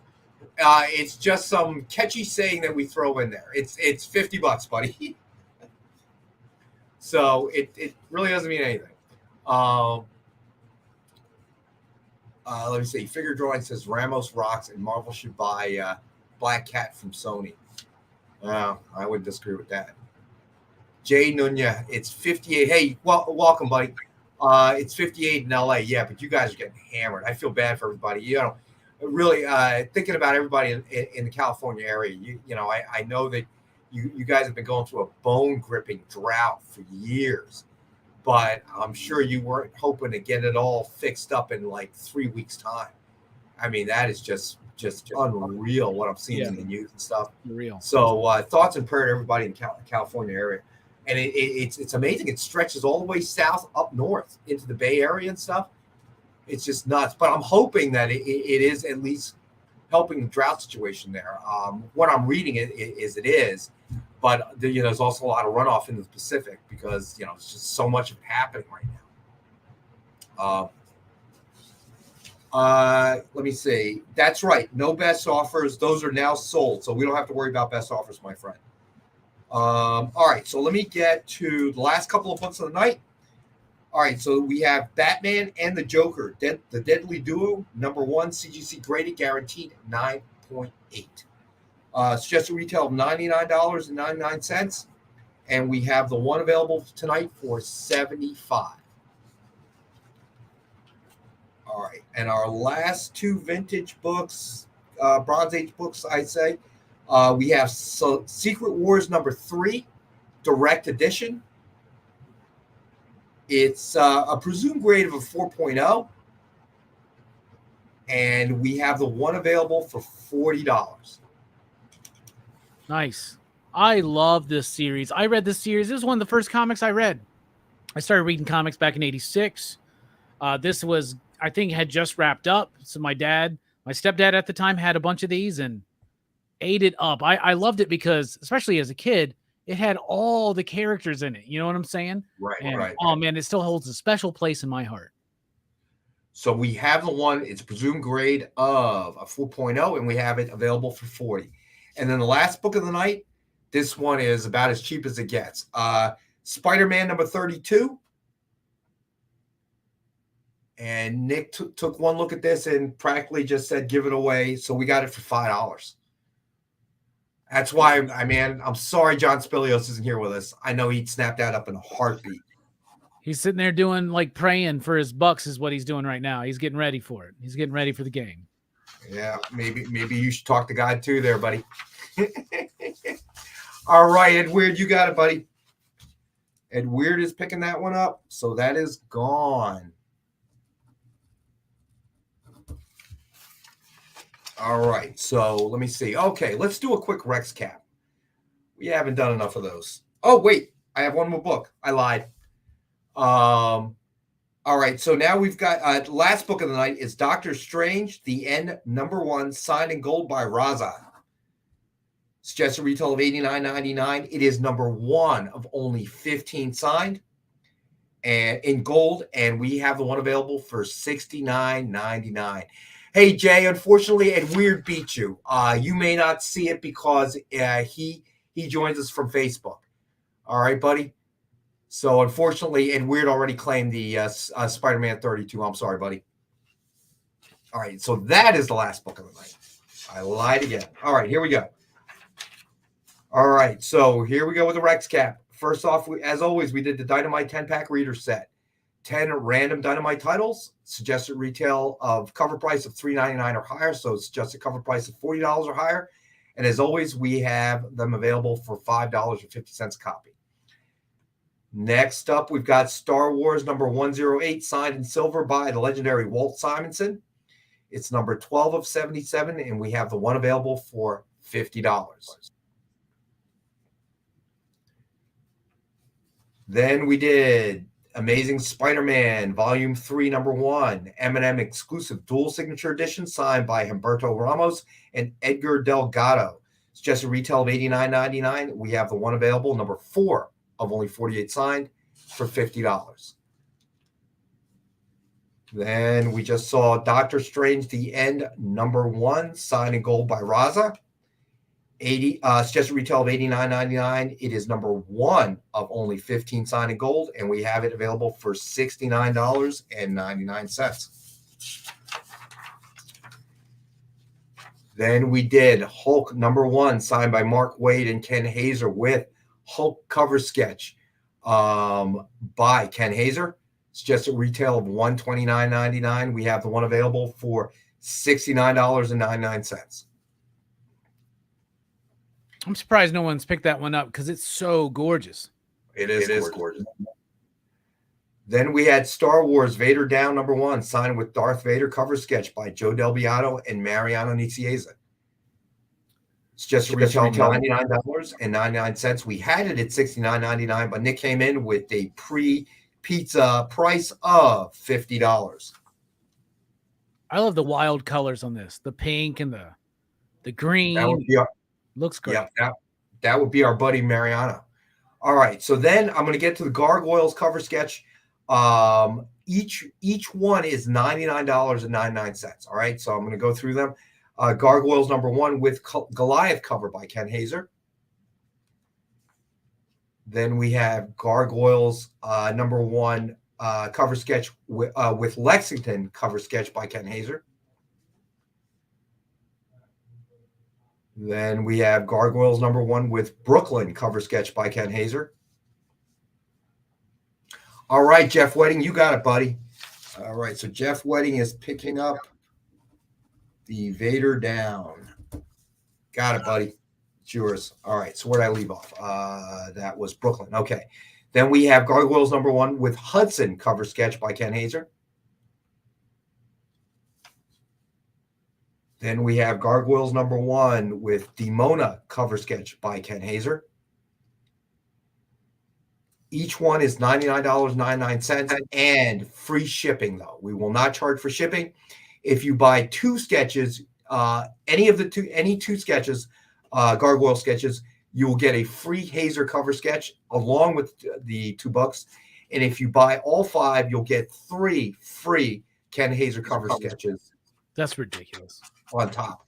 It's just some catchy saying that we throw in there. It's $50, buddy. So it really doesn't mean anything. Let me see. Figure drawing says Ramos rocks and Marvel should buy Black Cat from Sony. I wouldn't disagree with that. Jay Nunya, it's 58. Hey, welcome, buddy. It's 58 in LA. Yeah, but you guys are getting hammered. I feel bad for everybody. Really thinking about everybody in the California area. I know that you guys have been going through a bone-gripping drought for years, but I'm sure you weren't hoping to get it all fixed up in like 3 weeks' time. I mean, that is just unreal what I'm seeing in the news and stuff. Real. So thoughts and prayers to everybody in California area. And it's amazing. It stretches all the way south up north into the Bay Area and stuff. It's just nuts. But I'm hoping that it is at least helping the drought situation there. What I'm reading is it is. But there's also a lot of runoff in the Pacific because it's just so much of it happening right now. Let me see. That's right. No best offers. Those are now sold, so we don't have to worry about best offers, my friend. All right. So let me get to the last couple of books of the night. All right. So we have Batman and the Joker, the Deadly Duo, #1, CGC graded, guaranteed 9.8. Suggested retail of $99.99, and we have the one available tonight for $75. All right, and our last two vintage books, Bronze Age books, I'd say, we have Secret Wars #3, direct edition. It's a presumed grade of a 4.0, and we have the one available for $40. Nice. I love this series. I read this series. This is one of the first comics I read. I started reading comics back in '86. This was, I think, had just wrapped up. So my stepdad at the time had a bunch of these and ate it up. I loved it because, especially as a kid, it had all the characters in it. You know what I'm saying? Right, and, right. Oh, man, it still holds a special place in my heart. So we have the one, it's a presumed grade of a 4.0, and we have it available for $40. And then the last book of the night, this one is about as cheap as it gets. Spider-Man #32. And Nick took one look at this and practically just said, give it away. So we got it for $5. That's why, I'm sorry John Spilios isn't here with us. I know he'd snap that up in a heartbeat. He's sitting there doing, like, praying for his Bucks is what he's doing right now. He's getting ready for it. He's getting ready for the game. Yeah, maybe you should talk to God too there, buddy. All right, Ed Weird, you got it, buddy. Ed Weird is picking that one up, so that is gone. All right, so let me see. Okay, let's do a quick Rex cap. We haven't done enough of those. Oh, wait, I have one more book. I lied. All right, so now we've got last book of the night is Doctor Strange, The End, #1, signed in gold by Raza. Suggested retail of $89.99. It is #1 of only 15 signed and in gold, and we have the one available for $69.99. Hey, Jay, unfortunately, Ed Weird beat you. You may not see it because he joins us from Facebook. All right, buddy? So, unfortunately, Ed Weird already claimed the Spider-Man 32. I'm sorry, buddy. All right, so that is the last book of the night. I lied again. All right, here we go. All right, so here we go with the Rex cap. First off, as always, we did the Dynamite 10-pack reader set. 10 random Dynamite titles, suggested retail of cover price of $3.99 or higher, so it's just a cover price of $40 or higher. And as always, we have them available for $5.50 a copy. Next up, we've got Star Wars #108, signed in silver by the legendary Walt Simonson. It's #12 of 77, and we have the one available for $50. Then we did Amazing Spider-Man, Volume 3, #1, M&M exclusive dual signature edition, signed by Humberto Ramos and Edgar Delgado. Suggested retail of $89.99. We have the one available, #4 of only 48 signed, for $50. Then we just saw Doctor Strange, The End, #1, signed in gold by Raza. Suggested retail of $89.99. It is #1 of only 15 signed in gold, and we have it available for $69.99. Then we did Hulk #1, signed by Mark Waid and Ken Hazer, with Hulk cover sketch by Ken Hazer. Suggested retail of $129.99. We have the one available for $69.99. I'm surprised no one's picked that one up because it's so gorgeous. It is gorgeous. Then we had Star Wars Vader Down #1, signed with Darth Vader, cover sketch by Joe Del Beato and Mariano Nicieza. It's just retail $99.99. We had it at $69.99, but Nick came in with a pre-pizza price of $50. I love the wild colors on this. The pink and the green. That would be looks great. Yeah, that would be our buddy Mariano. All right, so then I'm going to get to the Gargoyles cover sketch. Each one is $99.99. All right, so I'm going to go through them. Gargoyles #1 with Goliath cover by Ken Hazer. Then we have Gargoyles #1 cover sketch with Lexington cover sketch by Ken Hazer. Then we have Gargoyles #1 with Brooklyn cover sketch by Ken Hazer. All right, Jeff Wedding, you got it, buddy. All right, so Jeff Wedding is picking up the Vader Down. Got it, buddy. It's yours. All right, so where did I leave off? That was Brooklyn. Okay. Then we have Gargoyles #1 with Hudson cover sketch by Ken Hazer. Then we have Gargoyles #1 with Demona cover sketch by Ken Hazer. Each one is $99.99 and free shipping, though. We will not charge for shipping. If you buy two sketches, any two sketches, Gargoyle sketches, you will get a free Hazer cover sketch along with the $2. And if you buy all 5, you'll get 3 free Ken Hazer cover sketches. That's ridiculous. On top.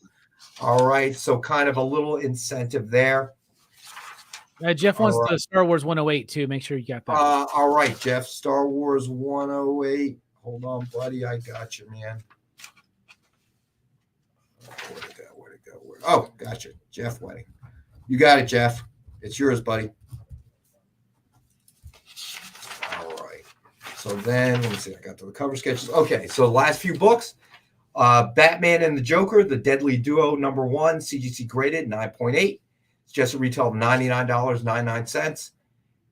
All right, so kind of a little incentive there. Jeff wants the Star Wars 108 too. Make sure you got that. All right, Jeff. Star Wars 108. Hold on, buddy. I got you, man. Where'd it go? Oh, gotcha. Jeff Wedding. You got it, Jeff. It's yours, buddy. All right. So then, let me see. I got to the cover sketches. Okay, so the last few books. Batman and the Joker, the Deadly Duo #1, CGC graded 9.8. It's just a retail of $99.99.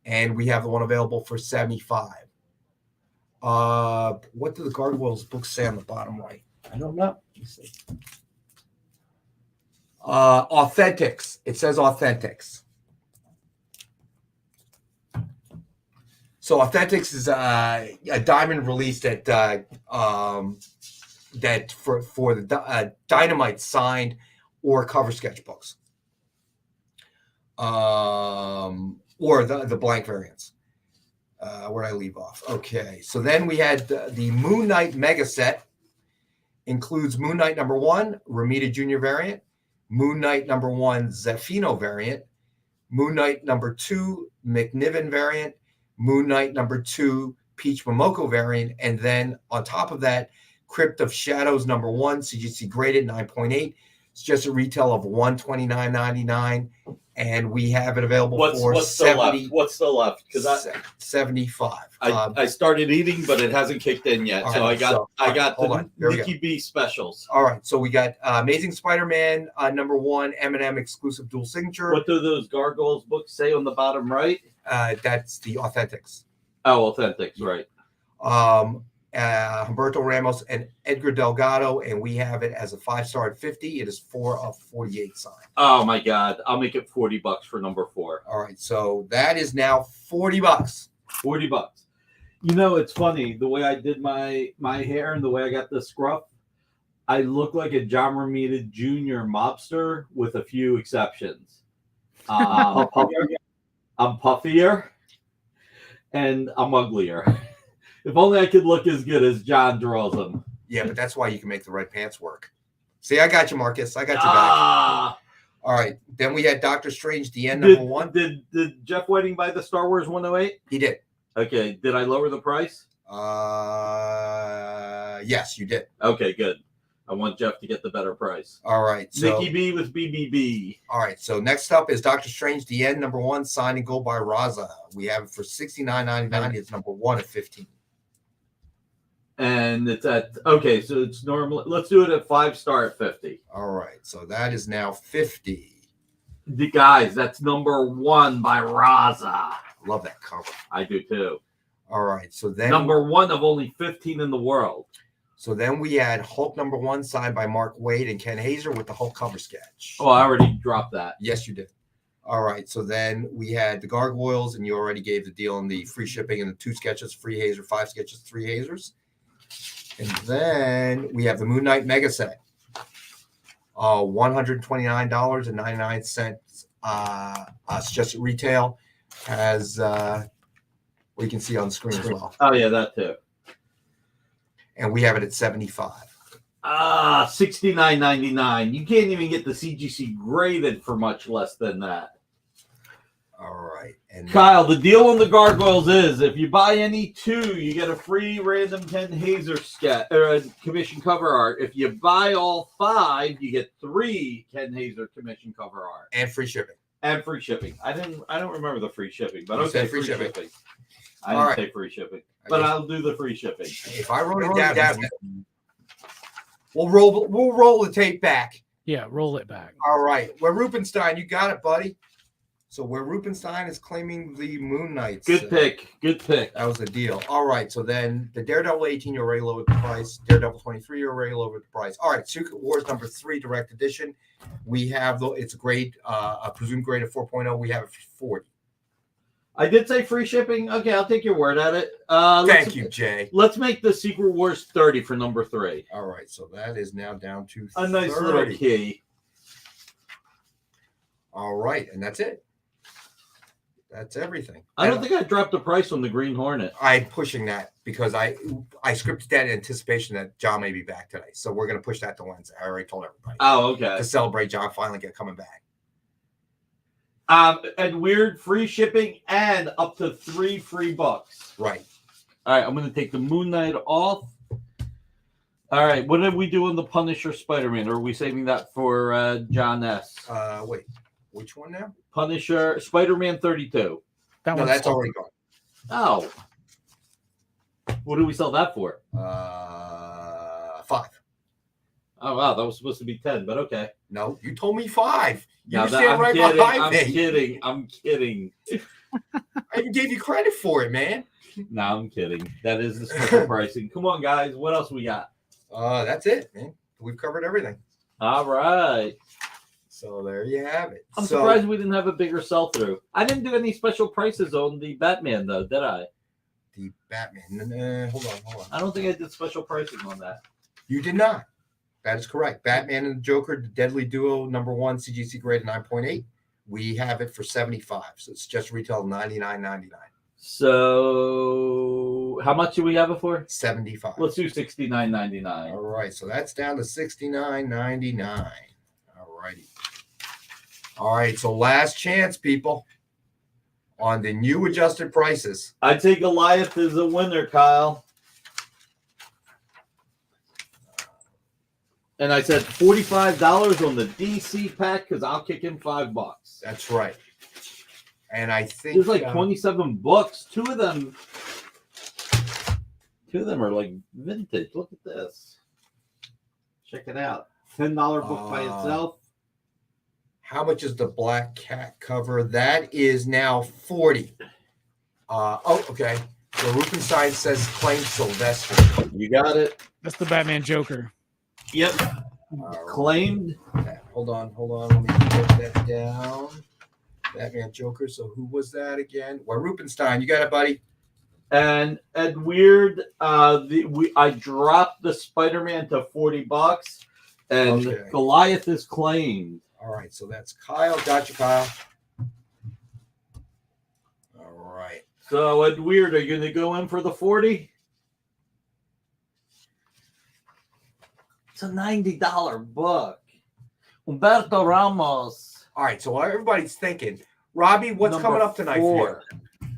And we have the one available for $75. What do the Gargoyles books say on the bottom right? I don't know. Let me see. Authentics. It says Authentics. So Authentics is a diamond release that for the Dynamite signed or cover sketch books, or the blank variants. Where did I leave off? Okay, so then we had the Moon Knight mega set. Includes Moon Knight #1, Ramita Jr. variant, Moon Knight #1, Zeffino variant, Moon Knight #2, McNiven variant, Moon Knight #2, Peach Momoko variant, and then on top of that, Crypt of Shadows #1, CGC graded 9.8. It's just a retail of $129.99, and we have it available for what's still left? What's still left? Because $75. I started eating, but it hasn't kicked in yet. So I got the Mickey B specials. All right, so we got Amazing Spider-Man #1, M&M exclusive dual signature. What do those Gargoyles books say on the bottom right? That's the Authentics. Oh, Authentics, right. Humberto Ramos and Edgar Delgado, and we have it as a 5-star at 50. It is 4 of 48 signed. Oh my God! I'll make it $40 for #4. All right, so that is now $40. $40. You know, it's funny the way I did my hair and the way I got the scruff. I look like a John Romita Jr. mobster with a few exceptions. I'm puffier, and I'm uglier. If only I could look as good as John draws them. Yeah, but that's why you can make the red pants work. See, I got you, Marcus. I got you back. All right. Then we had Doctor Strange, the end #1. Did Jeff Wedding buy the Star Wars 108? He did. Okay. Did I lower the price? Yes, you did. Okay, good. I want Jeff to get the better price. All right. So, Mickey B with BBB. All right. So next up is Doctor Strange, the end #1, signed and gold by Raza. We have it for $69.99. It's #1 at 15. And it's at, okay, so it's normally, let's do it at 5-star at 50. All right. So that is now 50. The guys, that's number 1 by Raza. Love that cover. I do too. All right, so then number 1 of only 15 in the world. So then we had Hulk number 1 signed by Mark Waid and Ken Hazer with the Hulk cover sketch. Oh, I already dropped that. Yes, you did. All right, so then we had the Gargoyles, and you already gave the deal on the free shipping and the 2 sketches, free Hazer, 5 sketches, 3 Hazers. And then we have the Moon Knight Mega Set. $129.99. It's just retail, as we can see on the screen as well. Oh yeah, that too. And we have it at $75. $69.99. You can't even get the CGC graded for much less than that. All right. And Kyle, the deal on the Gargoyles is if you buy any 2, you get a free random Ken Hazer sketch or commission cover art. If you buy all 5, you get 3 Ken Hazer commission cover art and free shipping. And free shipping. I don't remember the free shipping, but You okay, said free free shipping. shipping. I didn't say free shipping, but I'll do the free shipping. If I wrote it down, we'll roll the tape back. Yeah, roll it back. All right. Where Rubenstein, you got it, buddy. So where Rubenstein is claiming the Moon Knights. Good pick. Good pick. That was the deal. All right. So then the Daredevil 18, you're already lowered the price. Daredevil 23, you're already lowered the price. All right. Secret Wars number 3 direct edition. We have it's a grade, a presumed grade of 4.0. We have it for 40. I did say free shipping. Okay, I'll take your word at it. Thank you, Jay. Let's make the Secret Wars 30 for number 3. All right. So that is now down to a nice 30. little key. All right. And that's it. That's everything. I don't think I dropped the price on the Green Hornet. I'm pushing that because I scripted that in anticipation that John may be back today. So we're going to push that to Wednesday. I already told everybody. Oh, okay. To celebrate John finally coming back. And weird free shipping and up to 3 free bucks. Right. All right, I'm going to take the Moon Knight off. All right, what did we do on the Punisher Spider-Man? Or are we saving that for John S? Wait, which one now? Punisher Spider-Man 32. No, that's already gone. Oh. What did we sell that for? 5. Oh, wow, that was supposed to be 10, but okay. No, you told me 5. You No, stand right behind me. I'm kidding. I even gave you credit for it, man. No, I'm kidding. That is the special pricing. Come on, guys. What else we got? That's it, man. We've covered everything. All right. So there you have it. I'm surprised we didn't have a bigger sell-through. I didn't do any special prices on the Batman, though, did I? The Batman. Hold on. I don't think I did special pricing on that. You did not. That is correct. Batman and the Joker, the Deadly Duo, number 1, CGC grade 9.8. We have it for 75. So it's just retail $99.99. So how much do we have it for? 75. Let's do $69.99. All right. So that's down to $69.99. All righty. All right. So last chance, people, on the new adjusted prices. I'd say Goliath is a winner, Kyle. And I said $45 on the DC pack because I'll kick in $5. That's right. And I think there's like 27 books. Two of them are like vintage. Look at this. Check it out. $10 book by itself. How much is the Black Cat cover? That is now 40. Okay. The Rubenstein says claim Sylvester. You got it. That's the Batman Joker. Yep. Claimed. Okay. Hold on. Let me put that down. Batman Joker. So who was that again? Well, Rubenstein. You got it, buddy. And Ed Weird. I dropped the Spider-Man to $40, and okay. Goliath is claimed. All right. So that's Kyle. Gotcha, Kyle. All right. So Ed Weird, are you going to go in for the 40? It's a $90 book. Humberto Ramos. All right, so while everybody's thinking, Robbie, what's coming up tonight for you?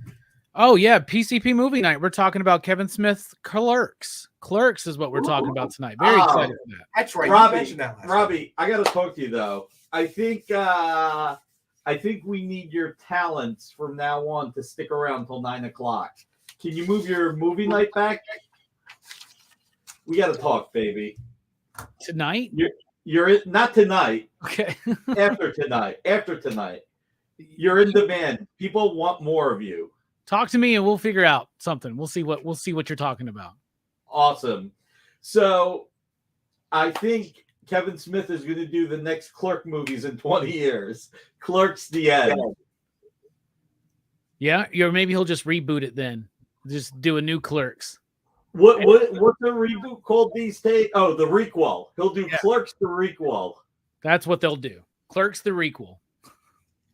Oh, yeah, PCP movie night. We're talking about Kevin Smith's Clerks. Clerks is what we're talking about tonight. Very excited for that. That's right. Robbie, you mentioned that last Robbie, I got to talk to you, though. I think we need your talents from now on to stick around till 9 o'clock. Can you move your movie night back? We got to talk, baby. Tonight? not tonight. Okay. After tonight. You're in demand. People want more of you. Talk to me and we'll figure out something. We'll see what you're talking about. Awesome. So I think Kevin Smith is going to do the next Clerk movies in 20 years. Clerks the end. Yeah, or maybe he'll just reboot it then. Just do a new Clerks. What's the reboot called these days? Oh, the requel. He'll do Clerks the requel. That's what they'll do. Clerks the requel.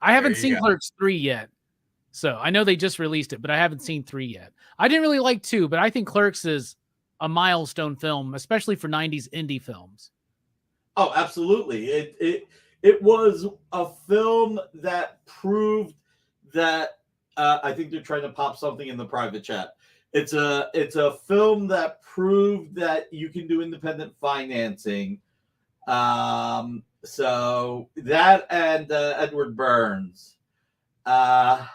I haven't seen Clerks 3 yet. So I know they just released it, but I haven't seen 3 yet. I didn't really like 2, but I think Clerks is a milestone film, especially for 90s indie films. Oh, absolutely. It was a film that proved that I think they're trying to pop something in the private chat. It's a film that proved that you can do independent financing. So that and Edward Burns. Kyle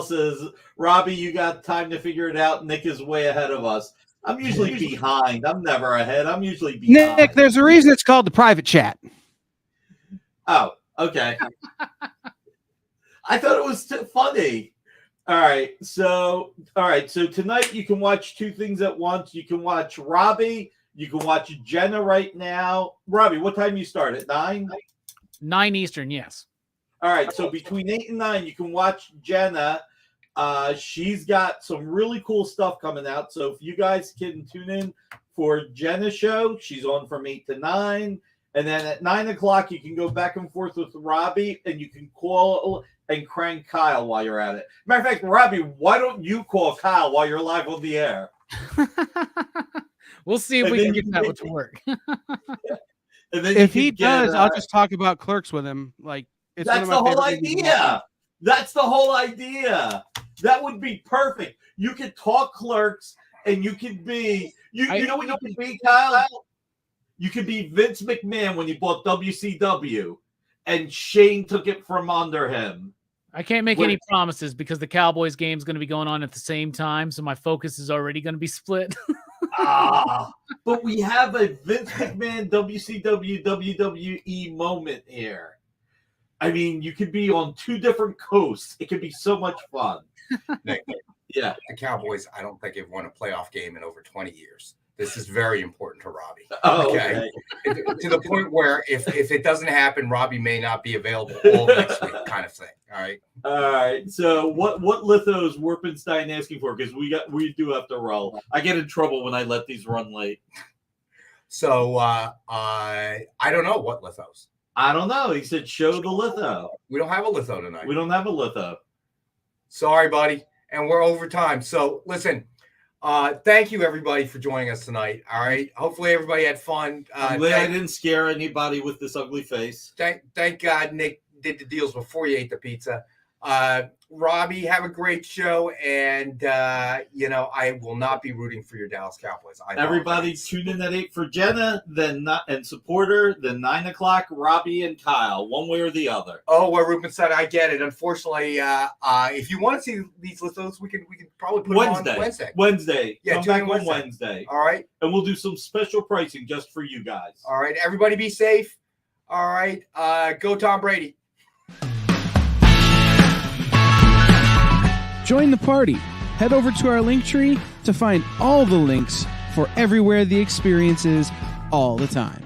says, Robbie, you got time to figure it out. Nick is way ahead of us. I'm usually behind. I'm never ahead. I'm usually behind. Nick, there's a reason it's called the private chat. Oh, okay. I thought it was funny. All right. So tonight you can watch 2 things at once. You can watch Robbie. You can watch Jenna right now. Robbie, what time you start? At 9? 9 Eastern, yes. All right. So between 8 and 9, you can watch Jenna. She's got some really cool stuff coming out. So if you guys can tune in for Jenna's show, she's on from 8 to 9. And then at 9 o'clock, you can go back and forth with Robbie, and you can call and crank Kyle while you're at it. Matter of fact, Robbie, why don't you call Kyle while you're live on the air? We'll see if we can get that to work. And then if he does, I'll just talk about Clerks with him. Like, it's that's the whole idea. That's the whole idea. That would be perfect. You could talk Clerks, and you could be you know what you could be, Kyle? You could be Vince McMahon when he bought WCW, and Shane took it from under him. I can't make any promises because the Cowboys game is going to be going on at the same time, so my focus is already going to be split. But we have a Vince McMahon WCW WWE moment here. I mean, you could be on 2 different coasts. It could be so much fun. Nick, yeah. The Cowboys, I don't think have won a playoff game in over 20 years. This is very important to Robbie. Oh, okay. To the point where if it doesn't happen, Robbie may not be available all next week, kind of thing. All right. All right. So what litho is Warpenstein asking for? Because we do have to roll. I get in trouble when I let these run late. So I don't know what lithos. I don't know. He said show the litho. We don't have a litho tonight. We don't have a litho. Sorry, buddy. And we're over time. So listen. Thank you, everybody, for joining us tonight. All right. Hopefully, everybody had fun. I'm glad I didn't scare anybody with this ugly face. Thank God Nick did the deals before you ate the pizza. Robbie, have a great show. And, I will not be rooting for your Dallas Cowboys. Everybody tune in at 8 for Jenna, and support her. Then 9 o'clock, Robbie and Kyle, one way or the other. Oh, what Ruben said, I get it. Unfortunately, if you want to see these lithos, we can probably put them on Wednesday. Yeah, come back on Wednesday. All right. And we'll do some special pricing just for you guys. All right. Everybody be safe. All right. Go Tom Brady. Join the party. Head over to our link tree to find all the links for everywhere the experience is all the time.